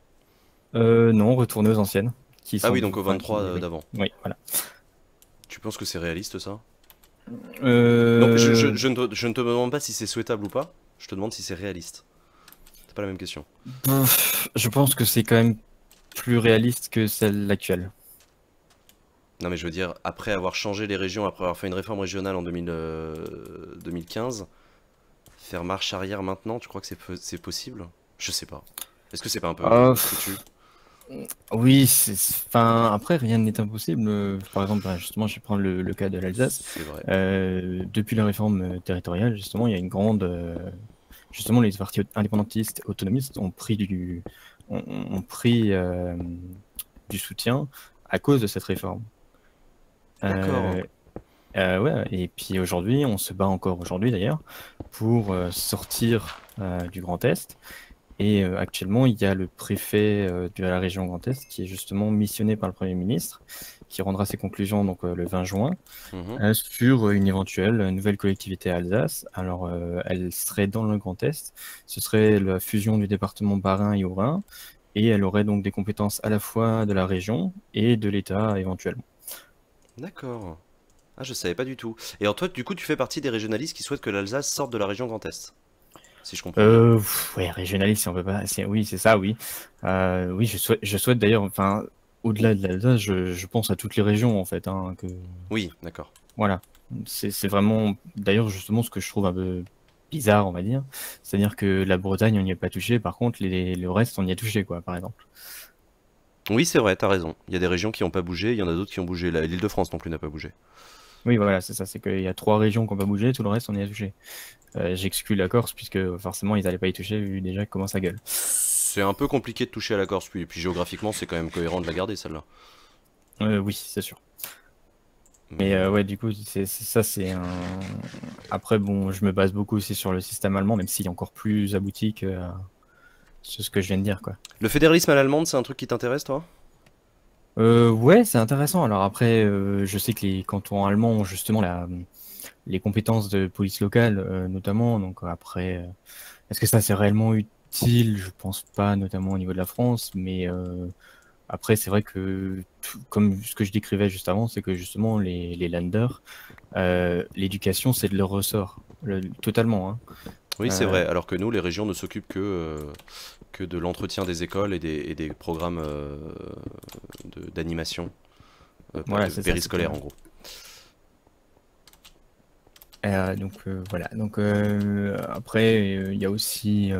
Non, retourner aux anciennes, qui Ah sont, oui, donc au enfin, 23 oui, d'avant. oui, voilà. Tu penses que c'est réaliste ça? Donc Euh, je ne te demande pas si c'est souhaitable ou pas, je te demande si c'est réaliste. C'est pas la même question. je pense que c'est quand même plus réaliste que celle actuelle. Non mais je veux dire, après avoir changé les régions, après avoir fait une réforme régionale en 2015, faire marche arrière maintenant, tu crois que c'est possible? Je sais pas. Est-ce que c'est pas un peu Euh, foutu? oui, enfin, après, rien n'est impossible. Par exemple, bah, justement, je vais prendre le cas de l'Alsace. C'est vrai. Depuis la réforme territoriale, justement, il y a une grande... justement, les partis indépendantistes, autonomistes ont pris ont pris du soutien à cause de cette réforme. D'accord. Ouais, et puis aujourd'hui, on se bat encore aujourd'hui d'ailleurs pour sortir du Grand Est. Et actuellement, il y a le préfet de la région Grand Est qui est justement missionné par le Premier ministre, qui rendra ses conclusions donc le 20 juin Mhm. sur une éventuelle nouvelle collectivité Alsace. Alors, elle serait dans le Grand Est. Ce serait la fusion du département Bas-Rhin et Haut-Rhin, et elle aurait donc des compétences à la fois de la région et de l'État éventuellement. D'accord. Ah, je savais pas du tout. Et alors toi, du coup, tu fais partie des régionalistes qui souhaitent que l'Alsace sorte de la région Grand Est, si je comprends bien. Ouais, régionaliste, si on peut pas. Oui, c'est ça, oui. Oui, je souhaite d'ailleurs, enfin, au-delà de l'Alsace, je pense à toutes les régions en fait, hein, que Oui, d'accord. voilà. C'est vraiment, d'ailleurs, justement, ce que je trouve un peu bizarre, on va dire. C'est-à-dire que la Bretagne, on n'y est pas touché, par contre, le reste, on y est touché, quoi, par exemple. Oui, c'est vrai, t'as raison. Il y a des régions qui n'ont pas bougé, il y en a d'autres qui ont bougé. L'Île-de-France non plus n'a pas bougé. Oui, voilà, c'est ça, c'est qu'il y a 3 régions qui n'ont pas bougé, tout le reste, on y est touché. J'exclus la Corse, puisque forcément, ils n'allaient pas y toucher, vu déjà comment ça gueule. C'est un peu compliqué de toucher à la Corse, puis géographiquement, c'est quand même cohérent de la garder, celle-là. Oui, c'est sûr. Mais Mais ouais, du coup, ça, c'est un. Après, bon, je me base beaucoup aussi sur le système allemand, même s'il est encore plus abouti que ce que je viens de dire, quoi. le fédéralisme à l'allemande, c'est un truc qui t'intéresse, toi? Ouais, c'est intéressant. Alors après, je sais que les cantons allemands ont justement les compétences de police locale, notamment. Donc après, est-ce que ça c'est réellement utile? Je pense pas, notamment au niveau de la France. Mais après, c'est vrai que, comme ce que je décrivais juste avant, c'est que justement les Länder, l'éducation, c'est de leur ressort, totalement, hein. Oui, c'est Euh, vrai. Alors que nous, les régions ne s'occupent que de l'entretien des écoles et des programmes d'animation voilà, c'est ça. périscolaire, en gros. Donc voilà. Donc après, il y a aussi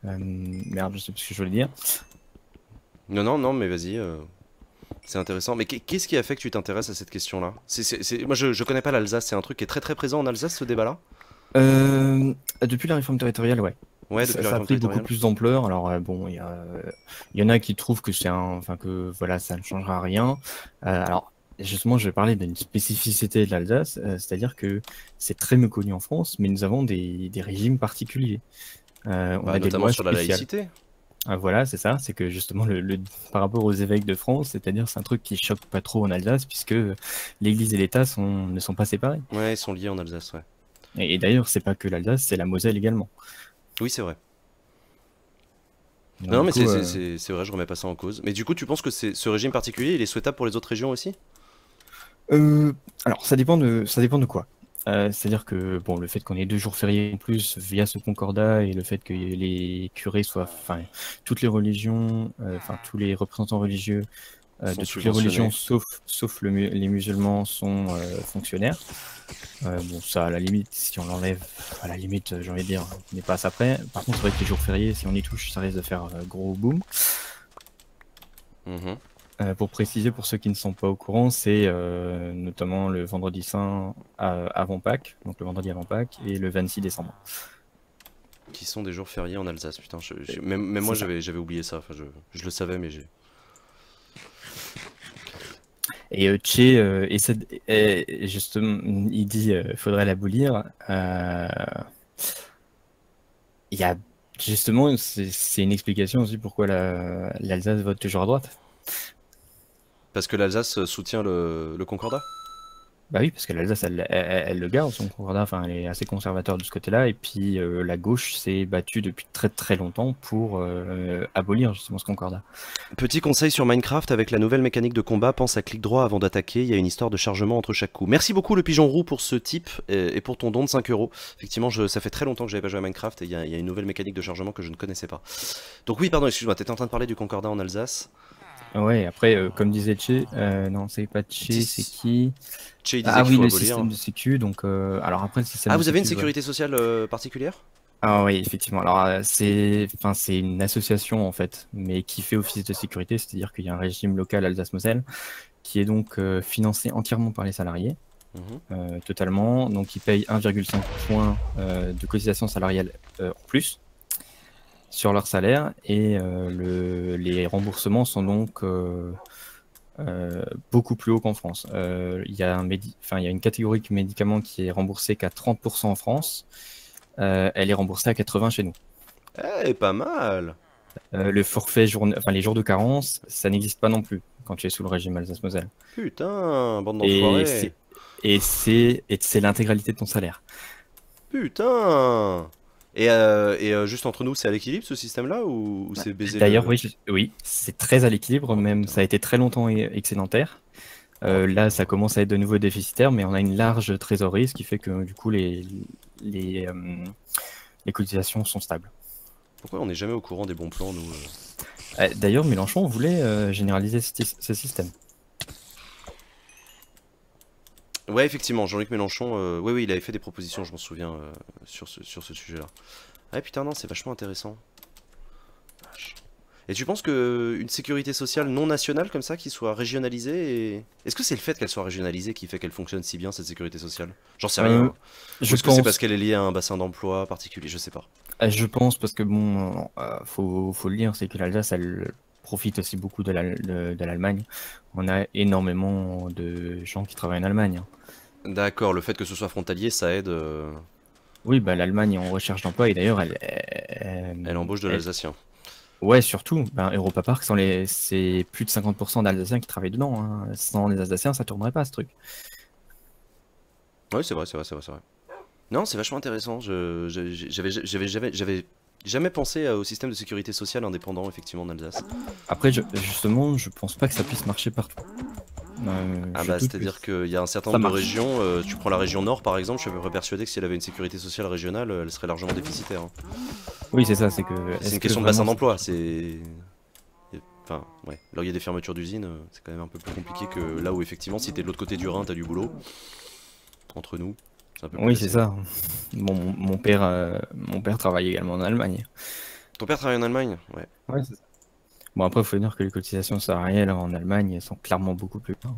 merde, je sais plus ce que je voulais dire. Non, non, non, mais vas-y. C'est intéressant. Mais qu'est-ce qui a fait que tu t'intéresses à cette question-là? Moi, je connais pas l'Alsace. C'est un truc qui est très très présent en Alsace, ce débat-là? Depuis la réforme territoriale, ouais. Ouais, depuis Ça, la ça a réforme pris beaucoup territoriale. plus d'ampleur. Alors bon, il y en a qui trouvent que enfin que voilà, ça ne changera rien. Alors justement, je vais parler d'une spécificité de l'Alsace, c'est-à-dire que c'est très méconnu en France, mais nous avons des régimes particuliers. On Bah, a des notamment lois sur la spéciales. laïcité. Voilà, c'est ça. C'est que justement, par rapport aux évêques de France, c'est-à-dire c'est un truc qui choque pas trop en Alsace, puisque l'Église et l'État ne sont pas séparés. Ouais, ils sont liés en Alsace, ouais. Et d'ailleurs, c'est pas que l'Alsace, c'est la Moselle également. Oui, c'est vrai. Donc Non, du mais coup, c'est vrai, je remets pas ça en cause. Mais du coup, tu penses que ce régime particulier, il est souhaitable pour les autres régions aussi? euh, alors ça dépend de quoi. C'est-à-dire que bon, le fait qu'on ait 2 jours fériés en plus via ce concordat et le fait que les curés soient, enfin, toutes les religions, enfin tous les représentants religieux Sont de toutes les religions subventionnés. sauf les musulmans sont fonctionnaires. Bon, ça, à la limite, si on l'enlève, à la limite, j'ai envie de dire, on n'est pas à ça près. Par contre, c'est vrai que les jours fériés, si on y touche, ça risque de faire gros boom. Mhm. Pour préciser, pour ceux qui ne sont pas au courant, c'est notamment le vendredi saint avant Pâques, donc le vendredi avant Pâques, et le 26 décembre. Qui sont des jours fériés en Alsace, putain. Même moi, C'est ça. j'avais oublié ça. Enfin, je le savais, mais j'ai. Et Che, justement, il dit faudrait l'abolir. Il y a justement, c'est une explication aussi pourquoi l'Alsace vote toujours à droite. Parce que l'Alsace soutient le Concordat? Bah oui, parce que l'Alsace, elle le garde, son concordat, enfin, elle est assez conservateur de ce côté-là, et puis la gauche s'est battue depuis très très longtemps pour abolir justement ce concordat. Petit conseil sur Minecraft, avec la nouvelle mécanique de combat, pense à clic droit avant d'attaquer, il y a une histoire de chargement entre chaque coup. Merci beaucoup le pigeon roux pour ce tip et pour ton don de 5 euros. Effectivement, ça fait très longtemps que j'avais pas joué à Minecraft et il y a une nouvelle mécanique de chargement que je ne connaissais pas. Donc oui, pardon, excuse-moi, t'étais en train de parler du Concordat en Alsace. Ouais, après, comme disait Che, non, c'est pas Che, c'est qui? Che, il disait Ah qu'il oui, faut le abolir. système de sécu, donc, alors après, le système Ah, de vous avez une sécu, sécurité sociale particulière? ah oui, effectivement. Alors, c'est une association en fait, mais qui fait office de sécurité, c'est-à-dire qu'il y a un régime local Alsace-Moselle qui est donc financé entièrement par les salariés, Mhm. totalement. Donc, ils payent 1,5 point de cotisation salariale en plus sur leur salaire, et les remboursements sont donc beaucoup plus hauts qu'en France. Il y a il y a une catégorie de médicaments qui est remboursée qu'à 30% en France. Elle est remboursée à 80 chez nous. Eh, pas mal. Le forfait enfin les jours de carence, ça n'existe pas non plus quand tu es sous le régime Alsace-Moselle. Putain, bande Et d'enfoirés. c'est l'intégralité de ton salaire. Putain. Juste entre nous, c'est à l'équilibre ce système-là ou c'est baiser D'ailleurs, le. oui, oui, c'est très à l'équilibre, Oh même ça a putain. été très longtemps excédentaire. Oh Là, putain. ça commence à être de nouveau déficitaire, mais on a une large trésorerie, ce qui fait que du coup, les, euh, les cotisations sont stables. Pourquoi on n'est jamais au courant des bons plans, nous D'ailleurs, Mélenchon voulait généraliser ce système. Ouais, effectivement, Jean-Luc Mélenchon, oui, oui, il avait fait des propositions, je m'en souviens, sur ce sujet-là. Ah putain, non, c'est vachement intéressant. Vache. Et tu penses que une sécurité sociale non nationale comme ça, qui soit régionalisée Est-ce que c'est le fait qu'elle soit régionalisée qui fait qu'elle fonctionne si bien, cette sécurité sociale? J'en sais rien, Euh, hein. Ou je est-ce que c'est parce pense, qu'elle est liée à un bassin d'emploi particulier? Je sais pas. parce que bon, faut le dire, c'est que l'Alsace, elle profite aussi beaucoup de l'Allemagne. On a énormément de gens qui travaillent en Allemagne, hein. D'accord, le fait que ce soit frontalier, ça aide. Oui, bah, l'Allemagne est en recherche d'emploi, et d'ailleurs, Elle embauche de l'Alsacien. ouais, surtout, ben, Europa Park, c'est plus de 50% d'Alsaciens qui travaillent dedans, hein. Sans les Alsaciens, ça tournerait pas ce truc. Oui, c'est vrai, c'est vrai, c'est vrai, c'est vrai. Non, c'est vachement intéressant. J'avais jamais pensé au système de sécurité sociale indépendant, effectivement, en Alsace. Après, justement, je pense pas que ça puisse marcher partout. Ah Je bah, doute que c'est-à-dire qu'il y a un certain ça nombre de marche. régions, tu prends la région Nord par exemple, je suis à peu près persuadé que si elle avait une sécurité sociale régionale, elle serait largement déficitaire, hein. Oui, c'est ça, c'est que C'est est-ce une que question de bassin vraiment d'emploi, c'est. Enfin, ouais. Là où il y a des fermetures d'usines, c'est quand même un peu plus compliqué que là où effectivement, si t'es de l'autre côté du Rhin, t'as du boulot. Entre nous, c'est un peu plus Oui, c'est facile. ça. Bon, mon père travaille également en Allemagne. Ton père travaille en Allemagne? Ouais. Ouais, c'est ça. Bon, après, il faut dire que les cotisations salariales en Allemagne elles sont clairement beaucoup plus bas.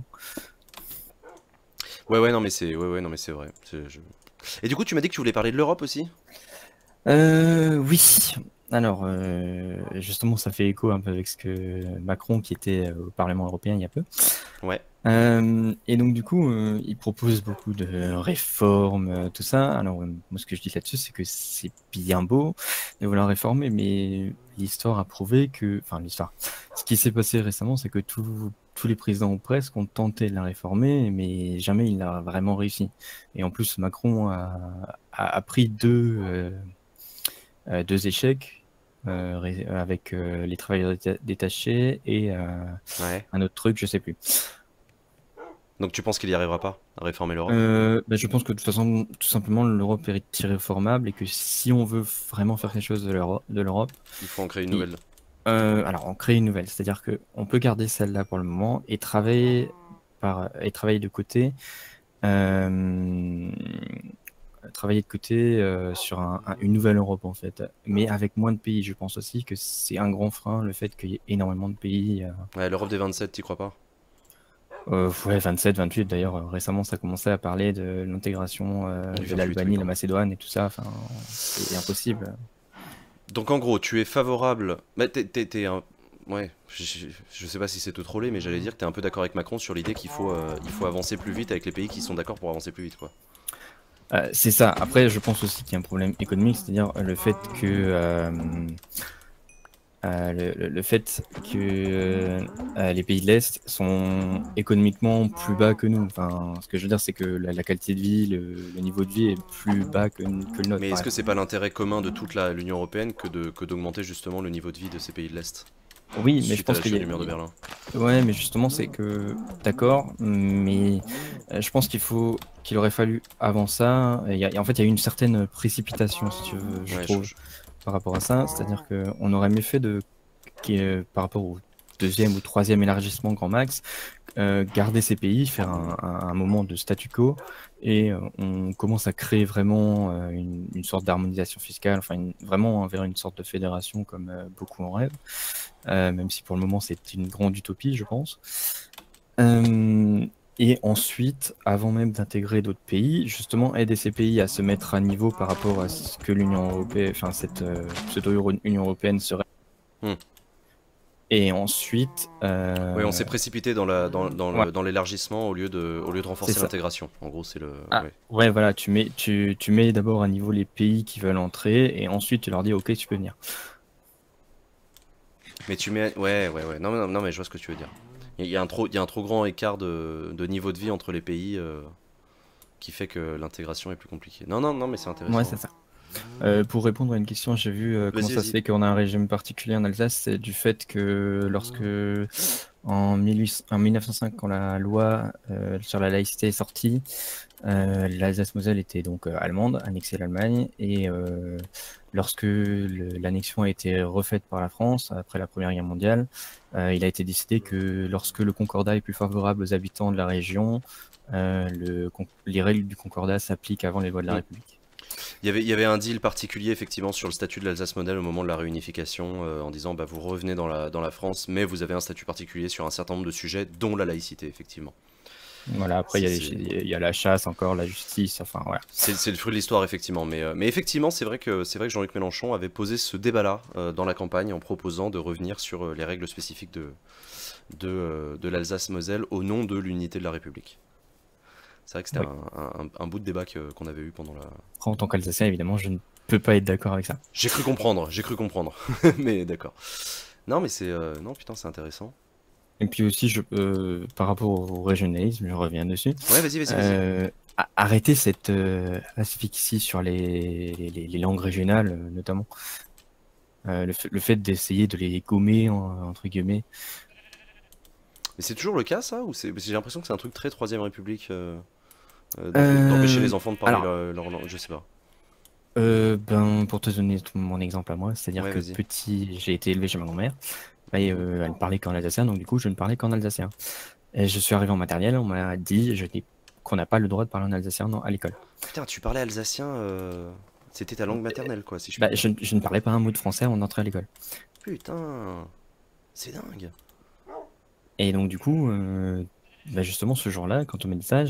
Ouais, ouais, non, mais c'est ouais, ouais, non, mais c'est vrai. Et du coup, tu m'as dit que tu voulais parler de l'Europe aussi? Oui. Alors, justement, ça fait écho un peu avec ce que Macron, qui était au Parlement européen il y a peu. Ouais. Et donc, du coup, il propose beaucoup de réformes, tout ça. Alors, moi, ce que je dis là-dessus, c'est que c'est bien beau de vouloir réformer, mais l'histoire a prouvé que. Enfin, l'histoire. Ce qui s'est passé récemment, c'est que tous les présidents ou presque ont tenté de la réformer, mais jamais il n'a vraiment réussi. Et en plus, Macron a pris deux échecs. Avec les travailleurs détachés et Ouais. un autre truc, je sais plus. Donc tu penses qu'il y arrivera pas à réformer l'Europe? Bah, je pense que de toute façon, tout simplement, l'Europe est irréformable, et que si on veut vraiment faire quelque chose de l'Europe, Il faut en créer une il- nouvelle. alors on crée une nouvelle. C'est-à-dire que on peut garder celle-là pour le moment et travailler de côté, euh, travailler de côté sur une nouvelle Europe en fait, mais avec moins de pays. Je pense aussi que c'est un grand frein le fait qu'il y ait énormément de pays. Ouais, l'Europe des 27, t'y crois pas? Ouais, 27, 28 d'ailleurs. Récemment, ça commençait à parler de l'intégration Du de 28, l'Albanie, oui, la quoi. Macédoine et tout ça. Enfin, c'est impossible. Donc en gros, tu es favorable. Bah, t'es un. Ouais, je sais pas si c'est te troller, mais j'allais dire que t'es un peu d'accord avec Macron sur l'idée qu'il faut avancer plus vite avec les pays qui sont d'accord pour avancer plus vite, quoi. C'est ça. Après, je pense aussi qu'il y a un problème économique, c'est-à-dire le fait que le fait que les pays de l'Est sont économiquement plus bas que nous. Enfin, ce que je veux dire, c'est que la qualité de vie, le niveau de vie est plus bas que le nôtre, Mais par est-ce que exemple. c'est pas l'intérêt commun de toute l'Union européenne que d'augmenter justement le niveau de vie de ces pays de l'Est Oui, mais je suite à pense la qu'il chute y du mur de Berlin? Ouais, mais justement, c'est que, d'accord, mais je pense qu'il aurait fallu avant ça. En fait, il y a eu une certaine précipitation, si tu veux, je Ouais, trouve, par rapport à ça. C'est-à-dire qu'on aurait mieux fait par rapport au deuxième ou troisième élargissement grand max, garder ces pays, faire un moment de statu quo, et on commence à créer vraiment une sorte d'harmonisation fiscale, enfin vraiment vers une sorte de fédération comme beaucoup en rêvent, même si pour le moment c'est une grande utopie, je pense. Et ensuite, avant même d'intégrer d'autres pays, justement aider ces pays à se mettre à niveau par rapport à ce que l'Union européenne, enfin cette pseudo-Union européenne serait. Hmm. Et ensuite, Ouais, on s'est précipité ouais, dans l'élargissement au lieu de c'est renforcer ça. l'intégration. En gros, c'est le. Ah, Ouais. ouais, voilà, tu mets d'abord à niveau les pays qui veulent entrer, et ensuite tu leur dis, ok, tu peux venir. Mais tu mets. Ouais. Non, non, non, mais je vois ce que tu veux dire. Il y a un trop grand écart de niveau de vie entre les pays qui fait que l'intégration est plus compliquée. Non, non, non, mais c'est Ouais, intéressant. c'est ça. Pour répondre à une question, j'ai vu comment Vas-y, ça se vas-y. fait qu'on a un régime particulier en Alsace. C'est du fait que lorsque en 1905, quand la loi sur la laïcité est sortie, l'Alsace-Moselle était donc allemande, annexée à l'Allemagne, et lorsque l'annexion a été refaite par la France après la Première Guerre mondiale, il a été décidé que lorsque le concordat est plus favorable aux habitants de la région, les règles du concordat s'appliquent avant les lois de la Hmm. République. Il y avait un deal particulier effectivement sur le statut de l'Alsace-Moselle au moment de la réunification en disant bah, vous revenez dans la France, mais vous avez un statut particulier sur un certain nombre de sujets, dont la laïcité, effectivement. Voilà, après, C'est il y a la chasse encore, la justice, enfin voilà. c'est le fruit de l'histoire, effectivement. Mais effectivement, c'est vrai que Jean-Luc Mélenchon avait posé ce débat-là dans la campagne en proposant de revenir sur les règles spécifiques de l'Alsace-Moselle au nom de l'unité de la République. C'est vrai que c'était Oui. un bout de débat qu'on avait eu pendant la. Après, en tant qu'Alsacien, évidemment, je ne peux pas être d'accord avec ça. J'ai cru comprendre. Mais d'accord. Non, mais non, putain, c'est intéressant. Et puis aussi, par rapport au régionalisme, je reviens dessus, Ouais, vas-y. arrêter cette asphyxie sur les langues régionales, notamment. Le fait d'essayer de les gommer, entre guillemets. Mais c'est toujours le cas, ça? Ou parce que j'ai l'impression que c'est un truc très Troisième République d'empêcher les enfants de parler Alors, leur langue. Je sais pas. ben, pour te donner mon exemple à moi, c'est-à-dire Ouais, que vas-y. petit, j'ai été élevé chez ma grand-mère, et elle ne parlait qu'en alsacien, donc du coup, je ne parlais qu'en alsacien. Et je suis arrivé en maternelle, on m'a dit qu'on n'a pas le droit de parler en alsacien à l'école. Putain, tu parlais alsacien. C'était ta langue maternelle, quoi, si je Bah, puis dire. je ne parlais pas un mot de français en entrant à l'école. Putain, c'est dingue. Et donc, du coup, bah, justement, ce jour-là, quand on m'a dit ça,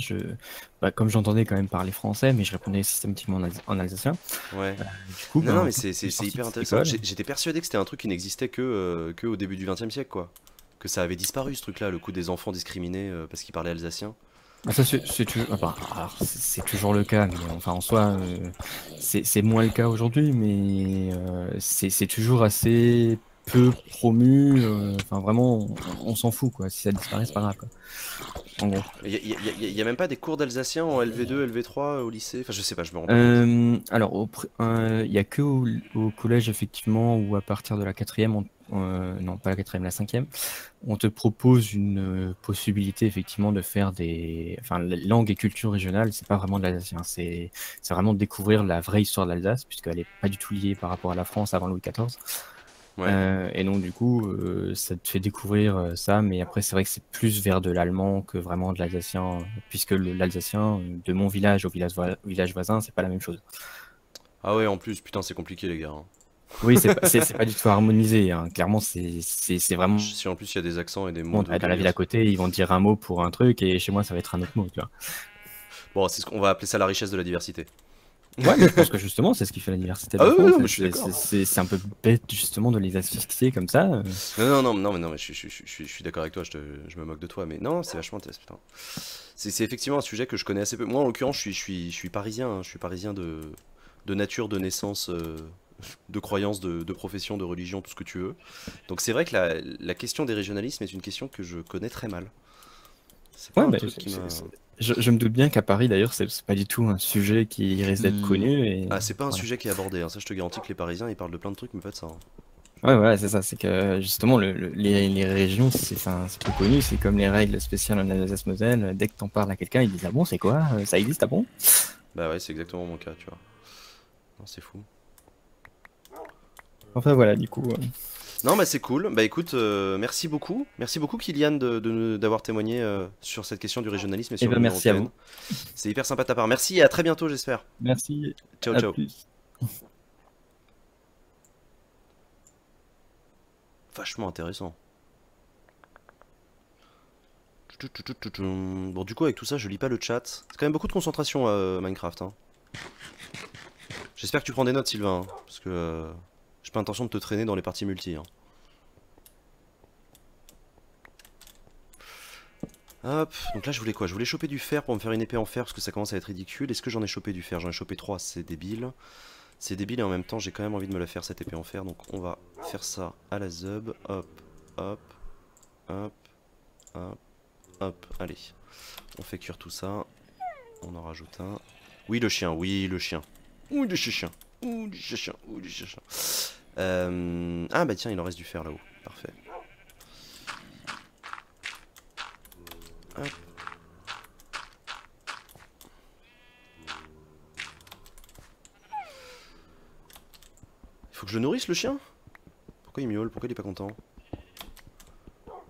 bah, comme j'entendais quand même parler français, mais je répondais systématiquement en alsacien, Ouais. du coup, Non, non, ben, mais quand c'est je suis c'est- c'est sorti de hyper cette intéressant. école, J'étais persuadé que c'était un truc qui n'existait que au début du XXe siècle, quoi. Que ça avait disparu, ce truc-là, le coup des enfants discriminés parce qu'ils parlaient alsacien. ah, ça, c'est toujours, enfin, alors, c'est toujours le cas, mais enfin, en soi, c'est moins le cas aujourd'hui, mais c'est toujours assez peu promu. Enfin, vraiment, on s'en fout, quoi. Si ça disparaît, c'est pas grave, quoi. En gros. Il y a même pas des cours d'alsacien en LV2, LV3 au lycée? Enfin, je sais pas, je me rends pas compte. Alors, il y a que au collège, effectivement, ou à partir de la quatrième, non, pas la quatrième, la cinquième, on te propose une possibilité, effectivement, de faire enfin, la langue et culture régionale, c'est pas vraiment de l'alsacien, c'est vraiment de découvrir la vraie histoire de l'Alsace, puisqu'elle est pas du tout liée par rapport à la France avant Louis XIV. Ouais. Et donc du coup, ça te fait découvrir ça, mais après c'est vrai que c'est plus vers de l'allemand que vraiment de l'alsacien, puisque l'alsacien de mon village au village voisin, c'est pas la même chose. Ah ouais, en plus, putain, c'est compliqué, les gars, hein. Oui, c'est pas du tout harmonisé, hein. Clairement, c'est vraiment Si en plus il y a des accents et des mots de dans la ville à côté, ils vont dire un mot pour un truc, et chez moi ça va être un autre mot, tu vois. Bon, c'est ce qu'on va appeler ça la richesse de la diversité. Ouais, mais je pense que justement, c'est ce qui fait la diversité de Ah la oui, France. non, mais je suis d'accord. C'est un peu bête justement de les asphyxier comme ça. Non, mais je suis d'accord avec toi, je me moque de toi, mais non, c'est vachement intéressant, putain. C'est effectivement un sujet que je connais assez peu. Moi, en l'occurrence, je suis parisien, hein, je suis parisien de nature, de naissance, de croyance, de profession, de religion, tout ce que tu veux. Donc c'est vrai que la question des régionalismes est une question que je connais très mal. C'est pas Ouais, un bah, truc qui m'a... je me doute bien qu'à Paris d'ailleurs, c'est pas du tout un sujet qui risque d'être connu. Et Ah, c'est pas un voilà. sujet qui est abordé, hein. Ça je te garantis que les Parisiens ils parlent de plein de trucs, mais pas de ça, hein. Ouais, voilà, c'est ça. C'est que justement, les régions, c'est peu connu. C'est comme les règles spéciales en Alsace-Moselle. Dès que t'en parles à quelqu'un, ils disent ah bon, c'est quoi? Ça existe, ah bon? Bah ouais, c'est exactement mon cas, tu vois. Non, c'est fou. Enfin voilà, du coup. Non, bah c'est cool. Bah écoute, merci beaucoup. Merci beaucoup, Kylian, d'avoir témoigné sur cette question du régionalisme et Et sur ben l'Union merci à européenne. vous. C'est hyper sympa de ta part. Merci et à très bientôt, j'espère. Merci. Ciao, À ciao. plus. Vachement intéressant. Bon, du coup, avec tout ça, je lis pas le chat. C'est quand même beaucoup de concentration, Minecraft, hein. J'espère que tu prends des notes, Sylvain, hein, parce que j'ai pas intention de te traîner dans les parties multi, hein. Hop, donc là je voulais quoi? Je voulais choper du fer pour me faire une épée en fer parce que ça commence à être ridicule. Est-ce que j'en ai chopé du fer? J'en ai chopé 3, c'est débile. C'est débile et en même temps j'ai quand même envie de me la faire cette épée en fer. Donc on va faire ça à la zub. Hop, hop, hop, hop, hop. Allez, on fait cuire tout ça. On en rajoute un. Oui le chien, oui le chien. Ouh le chien, ouh le chien, ouh le chien. Ah bah tiens il en reste du fer là-haut. Parfait. Hop. Il faut que je le nourrisse le chien? Pourquoi il miaule? Pourquoi il est pas content?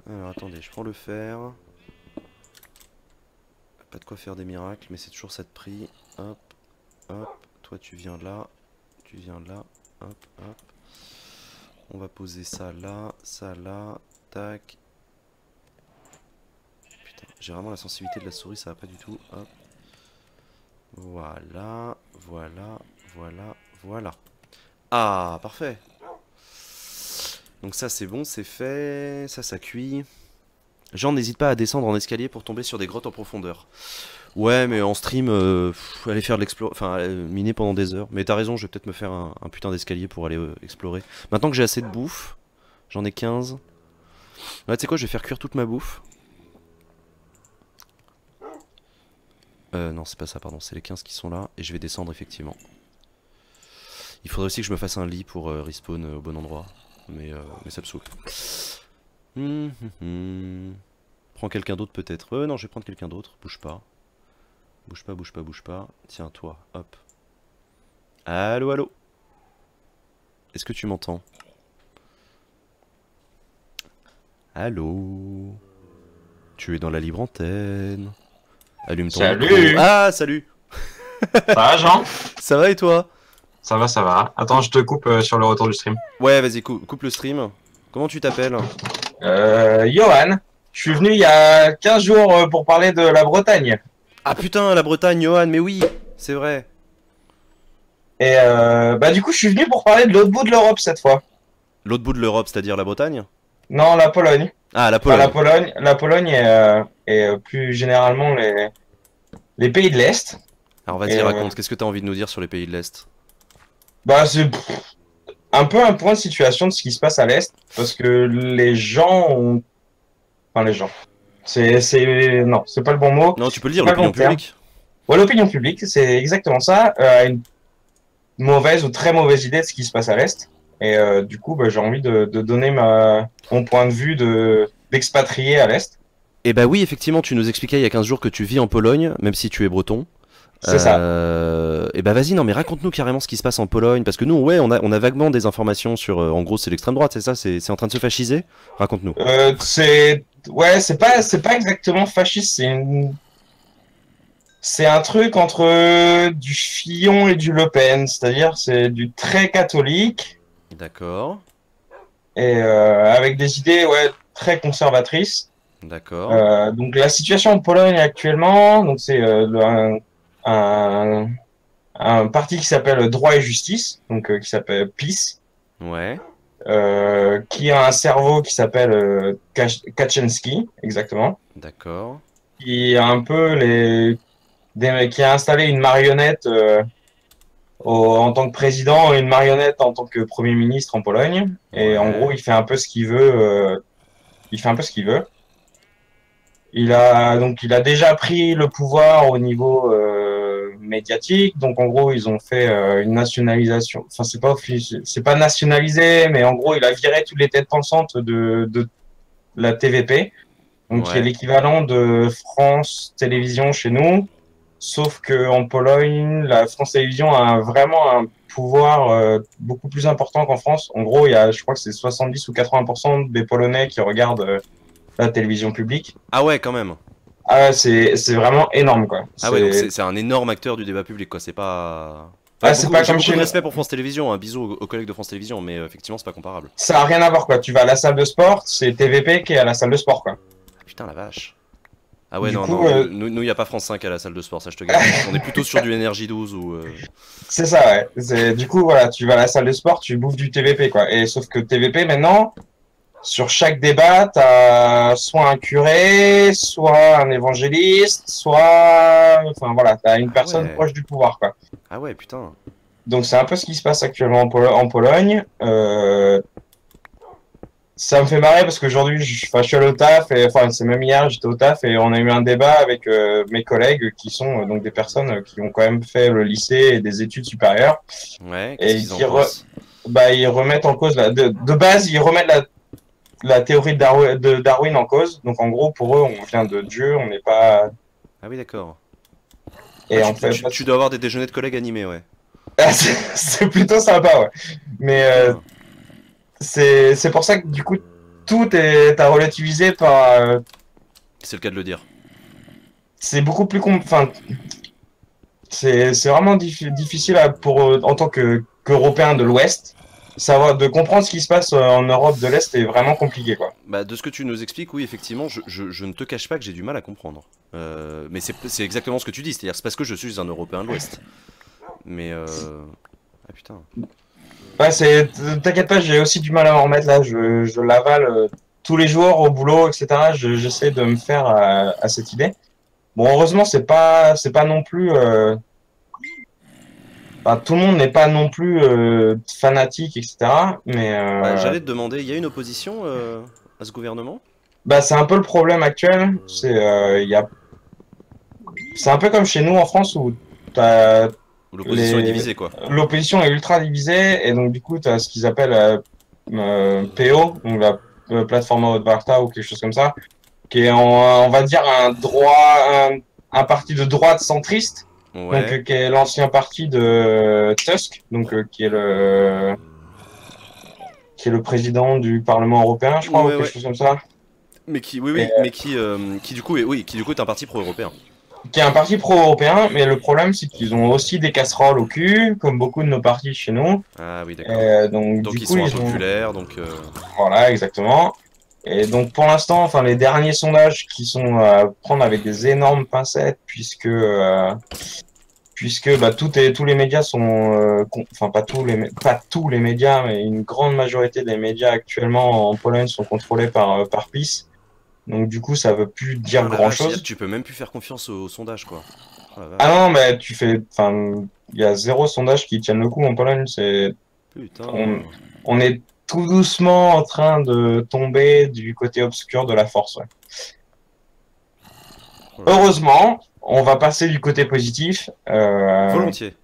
Alors attendez, je prends le fer. Pas de quoi faire des miracles, mais c'est toujours ça de prix. Hop, hop, toi tu viens là, hop, hop. On va poser ça là, tac. Putain, j'ai vraiment la sensibilité de la souris, ça va pas du tout. Hop. Voilà, voilà, voilà, voilà. Ah, parfait. Donc ça c'est bon, c'est fait. Ça cuit. Genre n'hésite pas à descendre en escalier pour tomber sur des grottes en profondeur. Ouais, mais en stream, aller faire de l'exploration, enfin miner pendant des heures. Mais t'as raison, je vais peut-être me faire un putain d'escalier pour aller explorer. Maintenant que j'ai assez de bouffe, j'en ai 15. Ouais, tu sais quoi, je vais faire cuire toute ma bouffe. Non, c'est pas ça, pardon, c'est les 15 qui sont là. Et je vais descendre effectivement. Il faudrait aussi que je me fasse un lit pour respawn au bon endroit. Mais ça me saoule. Prends quelqu'un d'autre peut-être. Non, je vais prendre quelqu'un d'autre. Bouge pas. Bouge pas, bouge pas, bouge pas. Tiens, toi, hop. Allô, allô. Est-ce que tu m'entends? Allô. Tu es dans la libre antenne. Allume ton micro. Salut. Ah, salut. Ça va, Jean? Ça va et toi? Ça va, ça va. Attends, je te coupe sur le retour du stream. Ouais, vas-y, coupe le stream. Comment tu t'appelles? Johan, je suis venu il y a 15 jours pour parler de la Bretagne. Ah putain, la Bretagne, Johan, mais oui, c'est vrai. Et bah du coup, je suis venu pour parler de l'autre bout de l'Europe cette fois. L'autre bout de l'Europe, c'est-à-dire la Bretagne? Non, la Pologne. Ah, la Enfin, Pologne. la Pologne et plus généralement les pays de l'Est. Alors vas-y, Et, raconte, qu'est-ce que t'as envie de nous dire sur les pays de l'Est? Bah c'est un peu un point de situation de ce qui se passe à l'Est, parce que les gens ont... Enfin les gens... Non, c'est pas le bon mot. Non, tu peux le dire, C'est pas l'opinion le bon terme. publique. Ouais, l'opinion publique, c'est exactement ça, a une mauvaise ou très mauvaise idée de ce qui se passe à l'Est. Et du coup, bah, j'ai envie de donner mon point de vue d'expatrié à l'Est. Eh bah oui, effectivement, tu nous expliquais il y a 15 jours que tu vis en Pologne, même si tu es breton. C'est ça. et bah vas-y, non mais raconte-nous carrément ce qui se passe en Pologne, parce que nous, ouais, on a vaguement des informations sur, en gros, c'est l'extrême droite, c'est ça, c'est en train de se fasciser. Raconte-nous. Ouais, c'est pas exactement fasciste, c'est un truc entre du Fillon et du Le Pen, c'est-à-dire c'est du très catholique D'accord, et avec des idées ouais très conservatrices. d'accord, Donc la situation en Pologne actuellement, donc c'est un, un parti qui s'appelle Droit et Justice, donc qui s'appelle PiS, ouais, qui a un cerveau qui s'appelle Kaczynski, exactement, d'accord, qui a un peu qui a installé une marionnette en tant que président et une marionnette en tant que premier ministre en Pologne. Et en ouais, gros, il fait un peu ce qu'il veut. Il fait un peu ce qu'il veut. Il a déjà pris le pouvoir au niveau médiatique. Donc en gros, ils ont fait une nationalisation. Enfin, c'est pas nationalisé, mais en gros, il a viré toutes les têtes pensantes de la TVP, donc qui est ouais. l'équivalent de France Télévisions chez nous. Sauf que en Pologne, la France Télévisions a vraiment un pouvoir beaucoup plus important qu'en France. En gros, je crois que c'est 70 ou 80% des Polonais qui regardent la télévision publique. Ah ouais, quand même. Ah, c'est vraiment énorme, quoi. Ah ouais, donc c'est un énorme acteur du débat public, quoi. C'est pas. Enfin, C'est pas j'ai comme beaucoup chez de nous. respect pour France Télévisions, un bisou aux collègues de France Télévisions, mais effectivement, c'est pas comparable. Ça a rien à voir, quoi. Tu vas à la salle de sport, c'est TVP qui est à la salle de sport, quoi. Ah, putain, la vache. Ah ouais, Du non, coup, non, nous, y a pas France 5 à la salle de sport, ça je te garantis. On est plutôt sur du Énergie 12 ou. c'est ça, ouais. Du coup, voilà, tu vas à la salle de sport, tu bouffes du TVP, quoi. Et sauf que TVP, maintenant, sur chaque débat, t'as soit un curé, soit un évangéliste, soit, enfin voilà, t'as une personne ouais. proche du pouvoir, quoi. Ah ouais, putain. Donc c'est un peu ce qui se passe actuellement en Pologne. Ça me fait marrer parce qu'aujourd'hui, je suis allé au taf, et enfin c'est même hier, j'étais au taf et on a eu un débat avec mes collègues qui sont donc des personnes qui ont quand même fait le lycée et des études supérieures Ouais, qu'est-ce et qu'ils en pensent? ils remettent en cause de base, ils remettent la théorie de Darwin en cause. Donc en gros, pour eux, on vient de Dieu, on n'est pas. Ah oui, d'accord. Et Ah, en fait, tu dois avoir des déjeuners de collègues animés, ouais. c'est plutôt sympa, ouais. Mais Putain. c'est pour ça que du coup, tout est à relativiser par. C'est le cas de le dire. C'est beaucoup plus enfin, c'est vraiment difficile en tant qu'Européen de l'Ouest, de comprendre ce qui se passe en Europe de l'Est est vraiment compliqué, quoi. Bah, de ce que tu nous expliques, oui, effectivement, je ne te cache pas que j'ai du mal à comprendre. Mais c'est exactement ce que tu dis, c'est-à-dire c'est parce que je suis un Européen de l'Ouest. Mais ah putain. Ouais, t'inquiète pas, j'ai aussi du mal à m'en remettre là, je l'avale tous les jours au boulot, etc. J'essaie de me faire à cette idée. Bon, heureusement, c'est pas non plus. Enfin, tout le monde n'est pas non plus fanatique, etc. Mais Bah, j'allais te demander, il y a une opposition à ce gouvernement? bah, c'est un peu le problème actuel. C'est un peu comme chez nous en France où t'as Où l'opposition est divisée, quoi. l'opposition est ultra divisée et donc du coup tu as ce qu'ils appellent PO, donc la plateforme Odvarta ou quelque chose comme ça, qui est on va dire un parti de droite centriste, donc Ouais. qui est l'ancien parti de Tusk, donc qui est le président du Parlement européen, je crois, ou Ouais, quelque ouais. chose comme ça. Mais qui, oui, Et, oui, mais qui du coup est un parti pro-européen. qui est un parti pro-européen, mais le problème c'est qu'ils ont aussi des casseroles au cul, comme beaucoup de nos partis chez nous. Ah oui, d'accord. Donc Donc du ils coup sont ils ont impopulaires, donc. voilà exactement. Et donc pour l'instant, enfin les derniers sondages qui sont à prendre avec des énormes pincettes, puisque bah, tous les médias sont, enfin pas tous les médias, mais une grande majorité des médias actuellement en Pologne sont contrôlés par PiS. Donc du coup, ça veut plus dire Oh la grand vache, c'est-à-dire chose. que tu peux même plus faire confiance au sondage, quoi. Oh la vache. Ah non, mais enfin, il y a zéro sondage qui tienne le coup en Pologne. Putain. On est tout doucement en train de tomber du côté obscur de la force. Ouais. Oh là là. Heureusement, on va passer du côté positif. Volontiers.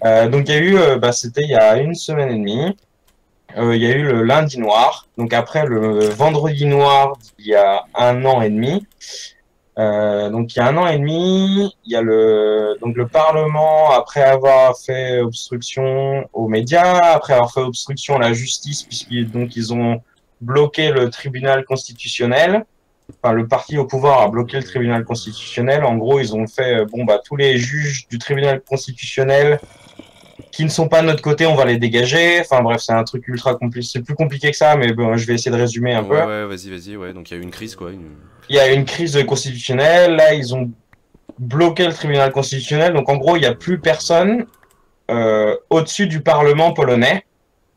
Donc il y a eu, c'était il y a une semaine et demie. Il y a eu le lundi noir. Donc après le vendredi noir il y a un an et demi. Donc il y a 1 an et demi, il y a le Parlement, après avoir fait obstruction aux médias, après avoir fait obstruction à la justice, ils ont bloqué le tribunal constitutionnel. Enfin, le parti au pouvoir a bloqué le tribunal constitutionnel. En gros, ils ont fait tous les juges du tribunal constitutionnel qui ne sont pas de notre côté, on va les dégager. Enfin bref, c'est un truc ultra compliqué. C'est plus compliqué que ça, mais bon, je vais essayer de résumer un peu. Ouais, vas-y, ouais. Donc il y a eu une crise, quoi. Il y a une crise constitutionnelle. Là, ils ont bloqué le tribunal constitutionnel. Donc en gros, il n'y a plus personne au-dessus du Parlement polonais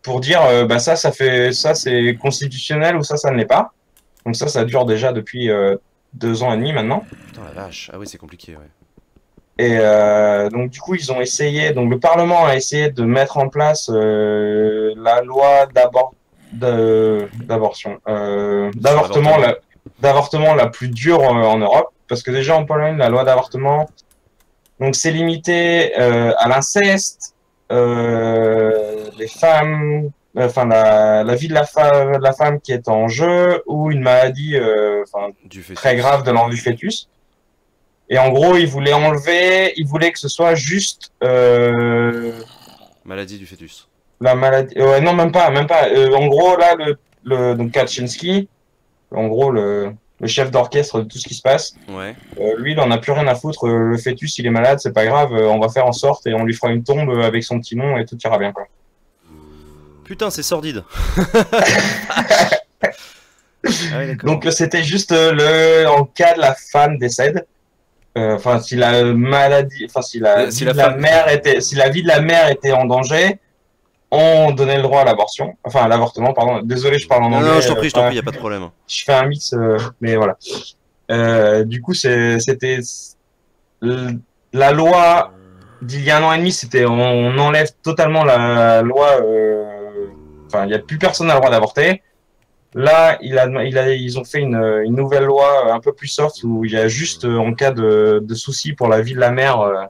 pour dire ça c'est constitutionnel ou ça ne l'est pas. Donc ça dure déjà depuis 2 ans et demi maintenant. Putain la vache, ah oui c'est compliqué, ouais. Et donc du coup ils ont essayé, donc le Parlement a essayé de mettre en place la loi d'avortement la plus dure en Europe, parce que déjà en Pologne la loi d'avortement, donc c'est limité à l'inceste, les femmes, enfin la vie de la femme qui est en jeu, ou une maladie très grave de l'enfant du fœtus. Et en gros, ils voulaient que ce soit juste maladie du fœtus. La maladie, non même pas. En gros là, donc Kaczynski, en gros le chef d'orchestre de tout ce qui se passe. Ouais. Lui, il en a plus rien à foutre. Le fœtus, il est malade, c'est pas grave. On va faire en sorte et on lui fera une tombe avec son petit nom et tout ira bien quoi. Putain, c'est sordide. Ah oui, donc c'était juste en cas de la femme décède. Enfin, si la maladie, enfin si la vie de la mère était en danger, on donnait le droit à l'avortion, enfin à l'avortement, pardon. Désolé, je parle en anglais. Non, je t'en prie, y a pas de problème. Je fais un mix, mais voilà. Du coup, c'était la loi d'il y a 1 an et demi, c'était on enlève totalement la loi. Enfin, il n'y a plus personne n'a le droit d'avorter. Là, ils ont fait une nouvelle loi un peu plus soft où il y a juste en cas de soucis pour la vie de la mère.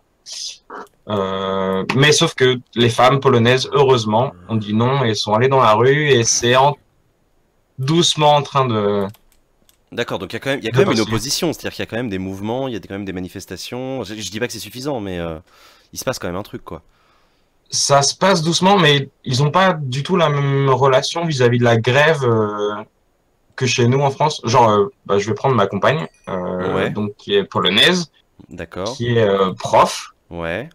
Mais sauf que les femmes polonaises, heureusement, ont dit non et sont allées dans la rue et c'est doucement en train de... D'accord, donc il y a quand même une opposition, c'est-à-dire qu'il y a quand même des mouvements, il y a quand même des manifestations. Je dis pas que c'est suffisant, mais il se passe quand même un truc, quoi. Ça se passe doucement, mais ils n'ont pas du tout la même relation vis-à-vis de la grève que chez nous en France. Genre, je vais prendre ma compagne, donc qui est polonaise, qui est prof. Ouais.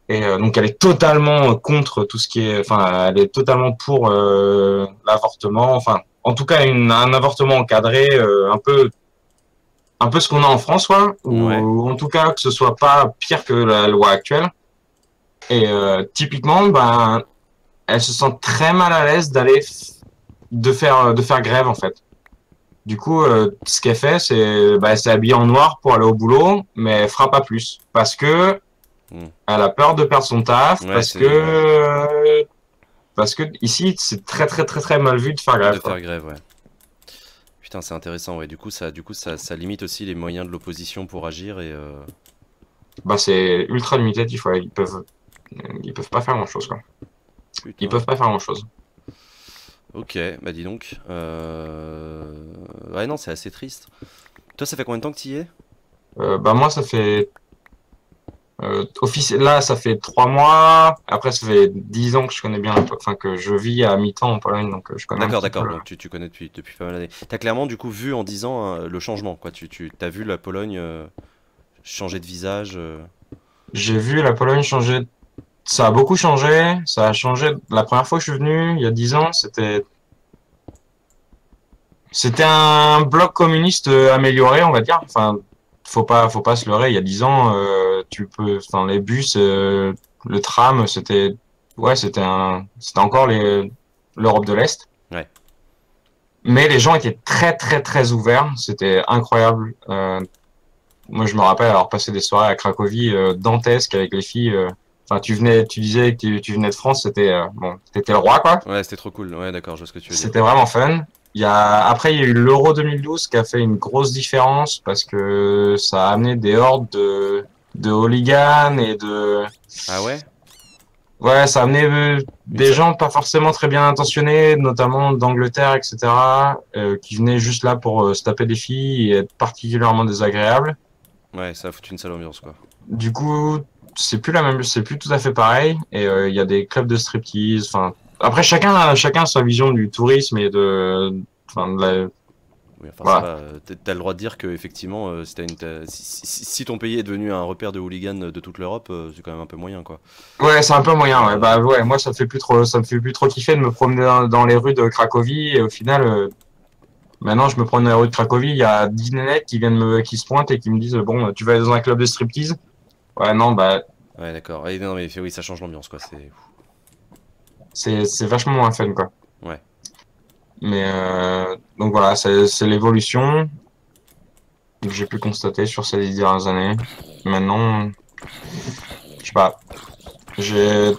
Et donc elle est totalement contre tout ce qui est, enfin, elle est totalement pour l'avortement. Enfin, en tout cas, un avortement encadré, un peu ce qu'on a en France, quoi. Ou en tout cas que ce soit pas pire que la loi actuelle. Et typiquement, elle se sent très mal à l'aise de faire grève en fait. Du coup, ce qu'elle fait, c'est elle s'est habillée en noir pour aller au boulot, mais elle fera pas plus parce que elle a peur de perdre son taf, parce que ici c'est très très très très mal vu de faire grève. Ouais. Putain, c'est intéressant, ouais. Du coup, ça limite aussi les moyens de l'opposition pour agir et. C'est ultra limitatif, ouais. Ils peuvent pas faire grand chose, quoi. Putain. Ils peuvent pas faire grand chose. Ok, bah dis donc. Ouais, non, c'est assez triste. Toi, ça fait combien de temps que tu y es? Moi, ça fait. Là, ça fait 3 mois. Après, ça fait 10 ans que je connais bien, enfin, que je vis à mi-temps en Pologne, donc je connais. D'accord. Donc tu connais depuis pas mal d'années. T'as clairement, du coup, vu en 10 ans le changement, quoi. T'as vu la Pologne changer de visage. J'ai vu la Pologne changer. Ça a beaucoup changé. Ça a changé. La première fois que je suis venu, il y a 10 ans, c'était un bloc communiste amélioré, on va dire. Enfin, faut pas se leurrer. Il y a 10 ans, enfin, les bus, le tram, c'était encore l'Europe de l'Est. Ouais. Mais les gens étaient très, très, très ouverts. C'était incroyable. Moi, je me rappelle avoir passé des soirées à Cracovie dantesques avec les filles. Enfin, tu disais que tu venais de France, t'étais le roi, quoi. Ouais, c'était trop cool. Ouais, d'accord, je vois ce que tu veux dire. C'était vraiment fun. Après, il y a eu l'Euro 2012 qui a fait une grosse différence parce que ça a amené des hordes de hooligans et de... Ah ouais? Ouais, ça a amené des ça- gens pas forcément très bien intentionnés, notamment d'Angleterre, etc., qui venaient juste là pour se taper des filles et être particulièrement désagréables. Ouais, ça a foutu une sale ambiance, quoi. Du coup, c'est plus tout à fait pareil. Et il y a des clubs de striptease. Enfin, après chacun a sa vision du tourisme et enfin, de la, Oui, enfin, ça voilà. va. T'as le droit de dire que, effectivement, si, si ton pays est devenu un repère de hooligans de toute l'Europe, c'est quand même un peu moyen, quoi. Ouais, c'est un peu moyen. Ouais, bah ouais, moi ça me fait plus trop kiffer de me promener dans les rues de Cracovie. Et au final, maintenant je me promène dans les rues de Cracovie, il y a 10 nénettes qui se pointent et qui me disent bon, tu vas aller dans un club de striptease. Ouais, non, bah Ouais, d'accord. Et non, mais oui, ça change l'ambiance, quoi. C'est. c'est vachement moins fun quoi. Ouais. Mais donc voilà, c'est l'évolution que j'ai pu constater sur ces 10 dernières années. Maintenant, je sais pas.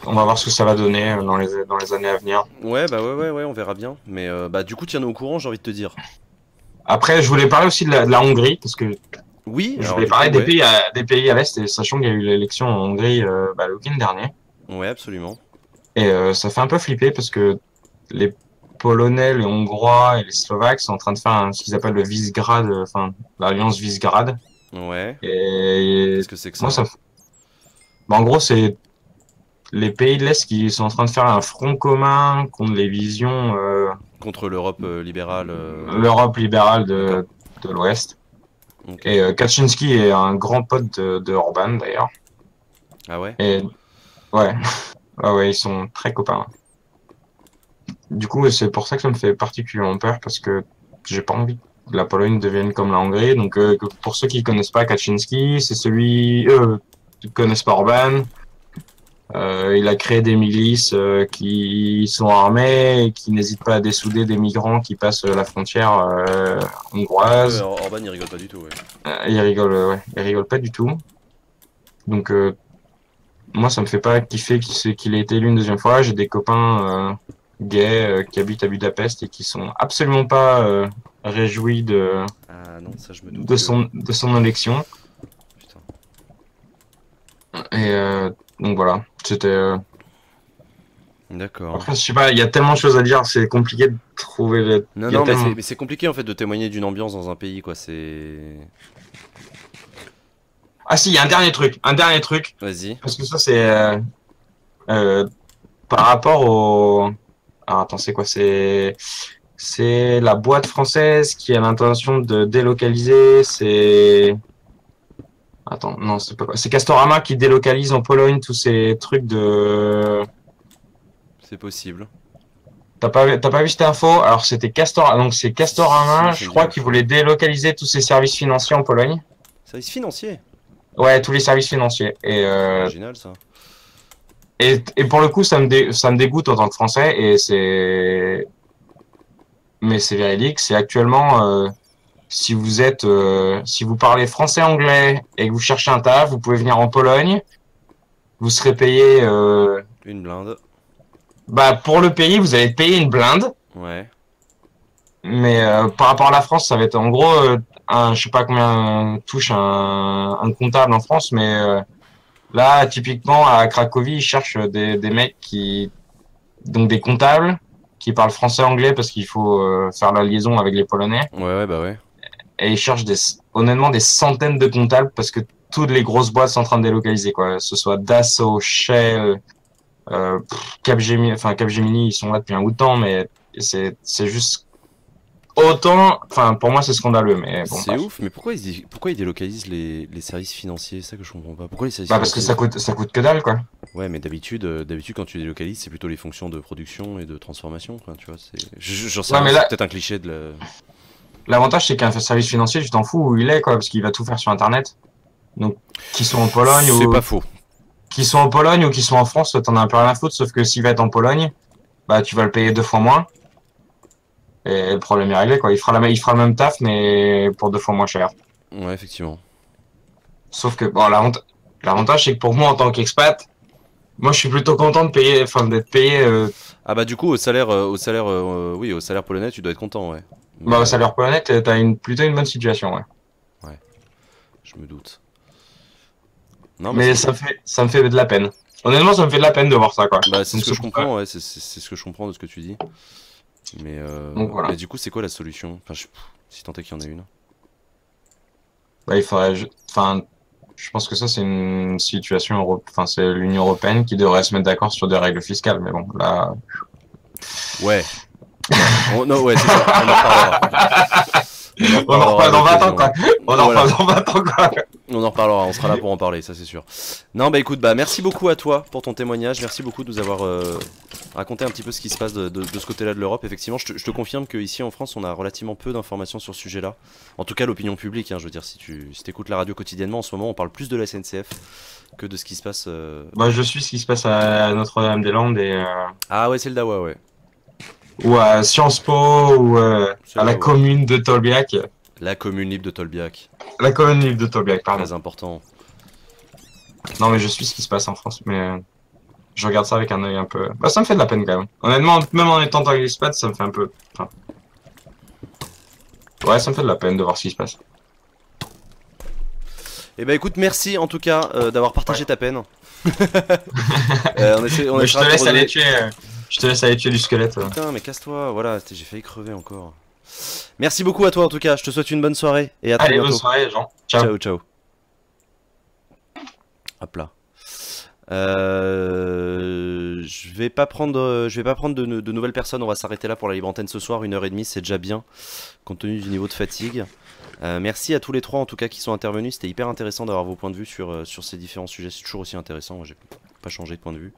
On va voir ce que ça va donner dans les années à venir. Ouais, bah ouais, on verra bien. Mais bah, du coup, tiens-nous au courant, j'ai envie de te dire. Après, je voulais parler aussi de la Hongrie, parce que Oui, je alors voulais du coup, parler ouais. des pays à l'Est, et sachant qu'il y a eu l'élection en Hongrie le week-end dernier. Ouais, absolument. Et ça fait un peu flipper, parce que les Polonais, les Hongrois et les Slovaques sont en train de faire ce qu'ils appellent le Visegrad, enfin, l'alliance Visegrad. Ouais. Et Qu'est-ce que c'est que moi, ça? bah, en gros, c'est les pays de l'Est qui sont en train de faire un front commun contre les visions Contre l'Europe libérale. l'Europe libérale D'accord. de l'Ouest. Ok. Et Kaczynski est un grand pote de Orban d'ailleurs. Ah ouais? Et ouais, ouais, ils sont très copains. Du coup, c'est pour ça que ça me fait particulièrement peur parce que j'ai pas envie que la Pologne devienne comme la Hongrie. Donc, pour ceux qui connaissent pas Kaczynski, c'est celui, qui connaissent pas Orban. Il a créé des milices qui sont armées et qui n'hésitent pas à dessouder des migrants qui passent la frontière hongroise. Orban, il rigole pas du tout, ouais. Il rigole pas du tout. Donc, moi, ça me fait pas kiffer qu'il ait été élu une deuxième fois. J'ai des copains gays qui habitent à Budapest et qui sont absolument pas réjouis Ah non, ça je me doute que. de son élection. Putain. Et donc voilà, c'était. D'accord. Après, je sais pas, il y a tellement de choses à dire, c'est compliqué de trouver. Non, Il y a non, tellement. mais c'est compliqué en fait de témoigner d'une ambiance dans un pays, quoi. C'est. Ah si, il y a un dernier truc, Vas-y. parce que ça c'est euh, par rapport au. Ah, attends, c'est quoi? C'est la boîte française qui a l'intention de délocaliser. C'est. Attends, non, c'est pas quoi. C'est Castorama qui délocalise en Pologne tous ces trucs de. C'est possible. T'as pas vu cette info? Alors c'était Castorama, donc c'est Castorama, Si, ça je me dit crois, quelque qui chose. voulait délocaliser tous ses services financiers en Pologne. Service financier. Ouais, tous les services financiers. C'est original ça. Et pour le coup, ça me dégoûte en tant que Français, mais c'est véridique. C'est actuellement, si vous parlez français-anglais et que vous cherchez un taf, vous pouvez venir en Pologne. Vous serez payé, Une blinde. bah, pour le pays, vous allez payer une blinde. Ouais. Mais par rapport à la France, ça va être en gros, je sais pas combien touche un comptable en France, mais là, typiquement, à Cracovie, ils cherchent des mecs donc des comptables, qui parlent français-anglais parce qu'il faut faire la liaison avec les Polonais. Ouais, bah ouais. Et ils cherchent honnêtement des centaines de comptables parce que toutes les grosses boîtes sont en train de délocaliser, quoi. Que ce soit Dassault, Shell, Capgemini, enfin Capgemini, ils sont là depuis un bout de temps, mais c'est juste autant, enfin pour moi c'est scandaleux, mais bon. C'est Bref. ouf, mais pourquoi ils délocalisent les services financiers? C'est ça que je comprends pas. Pourquoi les services Bah parce que financiers? ça coûte que dalle, quoi. Ouais, mais d'habitude quand tu délocalises, c'est plutôt les fonctions de production et de transformation, quoi, tu vois. J'en sais Ouais, rien, mais c'est là, peut-être un cliché de la. l'avantage c'est qu'un service financier, tu t'en fous où il est, quoi, parce qu'il va tout faire sur Internet. Donc, qu'ils sont en Pologne C'est ou pas faux. qu'ils sont en Pologne ou qu'ils sont en France, t'en as un peu rien à foutre, sauf que s'il va être en Pologne, bah tu vas le payer 2 fois moins. Et le problème est réglé, quoi. Il fera le même taf, mais pour 2 fois moins cher. Ouais, effectivement. Sauf que, bon, l'avantage, c'est que pour moi, en tant qu'expat, moi, je suis plutôt content de payer, enfin, d'être payé, Ah bah du coup oui, au salaire polonais, tu dois être content, ouais. Mais, bah, au salaire polonais, t'as plutôt une bonne situation, ouais. je me doute. Non, mais Mais c'est cool. ça me fait de la peine. Honnêtement, ça me fait de la peine de voir ça, quoi. Bah, c'est Donc, ce que je pour ça. comprends, ouais, c'est ce que je comprends de ce que tu dis. Donc, voilà. Mais du coup, c'est quoi la solution? Enfin, si tant est qu'il y en a une. Bah, il faudrait, enfin, je pense que ça, c'est une situation enfin, c'est l'Union européenne qui devrait se mettre d'accord sur des règles fiscales. Mais bon, là. Ouais. Non, ouais, c'est ça, on en reparlera. On en reparle dans 20 ans, quoi. On en Voilà. reparle dans 20 ans, quoi. On en reparlera, on sera là pour en parler, ça c'est sûr. Non, bah écoute, bah merci beaucoup à toi pour ton témoignage, merci beaucoup de nous avoir raconté un petit peu ce qui se passe de ce côté-là de l'Europe. Effectivement, je te confirme qu'ici en France, on a relativement peu d'informations sur ce sujet-là. En tout cas, l'opinion publique, hein, je veux dire, si tu écoutes la radio quotidiennement, en ce moment, on parle plus de la SNCF que de ce qui se passe... Bah, je suis ce qui se passe à Notre-Dame-des-Landes et Ah ouais, c'est le Dawa, ouais. ou à Sciences Po ou à la commune de Tolbiac. La commune libre de Tolbiac. La commune libre de Tolbiac, pardon. Très important. Non, mais je suis ce qui se passe en France, mais je regarde ça avec un œil un peu. Bah, ça me fait de la peine quand même. Honnêtement, même en étant dans l'expat, ça me fait un peu. Enfin... Ouais, ça me fait de la peine de voir ce qui se passe. Eh bah écoute, merci en tout cas d'avoir partagé ta peine. Je te laisse aller tuer. Je te laisse aller tuer du squelette. Putain, mais casse-toi, voilà, j'ai failli crever encore. Merci beaucoup à toi en tout cas, je te souhaite une bonne soirée et à très bientôt. Allez, bonne soirée, Jean. Ciao. Ciao, ciao. Hop là. Je vais pas prendre de nouvelles personnes, on va s'arrêter là pour la libre antenne ce soir, 1h30 c'est déjà bien, compte tenu du niveau de fatigue. Merci à tous les trois en tout cas qui sont intervenus, c'était hyper intéressant d'avoir vos points de vue sur ces différents sujets, c'est toujours aussi intéressant, moi j'ai pas changé de point de vue.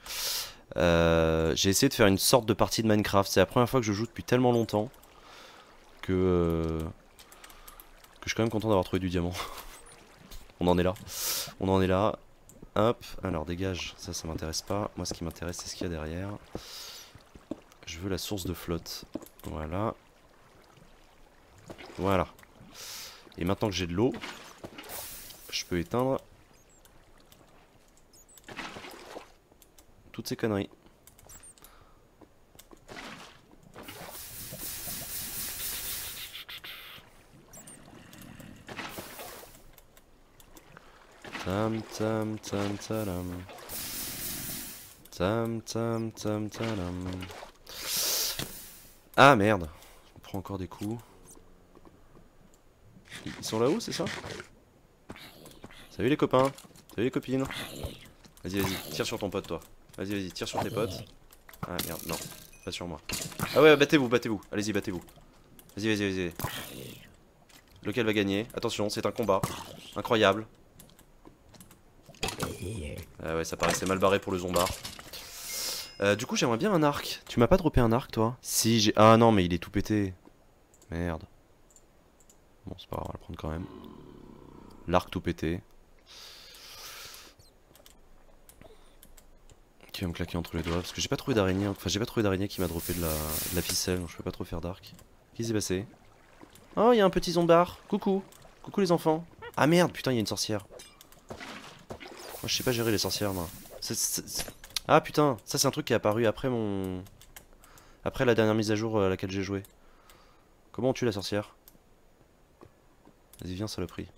J'ai essayé de faire une sorte de partie de Minecraft, c'est la première fois que je joue depuis tellement longtemps que je suis quand même content d'avoir trouvé du diamant. On en est là, on en est là. Hop, alors dégage, ça m'intéresse pas. Moi ce qui m'intéresse c'est ce qu'il y a derrière. Je veux la source de flotte. Voilà. Voilà. Et maintenant que j'ai de l'eau, je peux éteindre toutes ces conneries. Tam tam tam talam. Tam tam tam talam. Ah merde, on prend encore des coups. Ils sont là-haut, c'est ça? Salut les copains, salut les copines. Vas-y, tire sur ton pote toi. Vas-y, tire sur tes potes. Ah merde, non, pas sur moi. Ah ouais, battez-vous, allez-y, battez-vous. Vas-y. Lequel va gagner? Attention, c'est un combat. Incroyable. Ah ouais, ça paraissait mal barré pour le zombard. Du coup, j'aimerais bien un arc. Tu m'as pas droppé un arc, toi? Si, j'ai... Ah non, mais il est tout pété. Merde. Bon, c'est pas grave, on va le prendre quand même. L'arc tout pété. Qui va me claquer entre les doigts. Parce que j'ai pas trouvé d'araignée. Enfin, j'ai pas trouvé d'araignée qui m'a droppé de la ficelle. Donc je peux pas trop faire d'arc. Qu'est-ce qui s'est passé? Oh, il y a un petit zombard. Coucou. Coucou les enfants. Ah merde, putain, il y a une sorcière. Moi, je sais pas gérer les sorcières, moi. Ah putain, ça c'est un truc qui est apparu après après la dernière mise à jour à laquelle j'ai joué. Comment on tue la sorcière? Vas-y, viens, saloperie.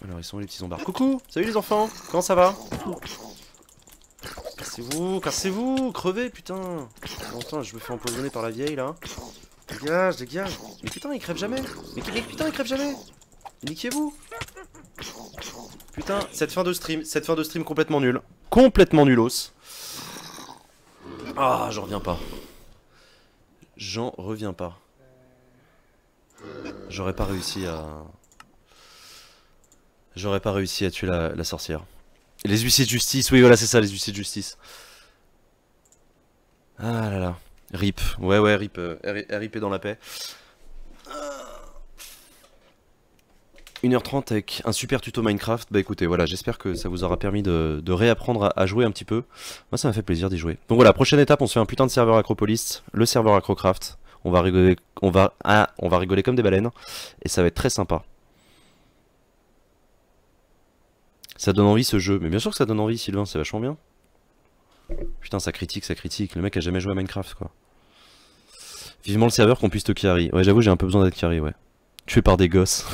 Alors, ils sont où les petits zombards? Coucou! Salut les enfants! Comment ça va? Cassez-vous, crevez, putain. Putain, je me fais empoisonner par la vieille, là. Dégage. Mais putain, il crève jamais. Mais putain, il crève jamais. Niquez-vous. Putain, cette fin de stream complètement nulle. Complètement nullos. Ah, j'en reviens pas. J'aurais pas réussi à tuer la sorcière. Les huissiers de justice, oui voilà c'est ça, les huissiers de justice. Ah là là. RIP, ouais RIP, RIP dans la paix. 1h30 avec un super tuto Minecraft. Bah écoutez, voilà, j'espère que ça vous aura permis de réapprendre à jouer un petit peu. Moi ça m'a fait plaisir d'y jouer. Donc voilà, prochaine étape, on se fait un putain de serveur Acropolis, le serveur Acrocraft. On va rigoler comme des baleines. Et ça va être très sympa. Ça donne envie ce jeu, mais bien sûr que ça donne envie Sylvain, c'est vachement bien. Putain, ça critique, ça critique. Le mec a jamais joué à Minecraft, quoi. Vivement le serveur qu'on puisse te carry. Ouais, j'avoue, j'ai un peu besoin d'être carry, ouais. Tué par des gosses.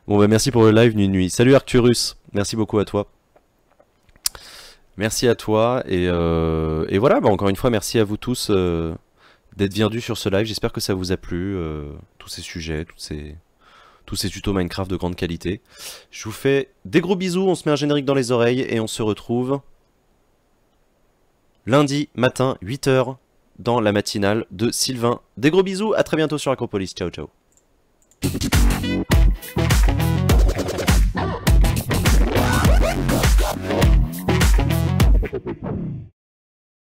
Bon, bah merci pour le live, nuit. Salut Arcturus, merci beaucoup à toi. Merci à toi, et voilà, bah encore une fois, merci à vous tous d'être venus sur ce live. J'espère que ça vous a plu, tous ces sujets, tous ces tutos Minecraft de grande qualité. Je vous fais des gros bisous, on se met un générique dans les oreilles, et on se retrouve lundi matin, 8 h, dans la matinale de Sylvain. Des gros bisous, à très bientôt sur Acropolis. Ciao, ciao.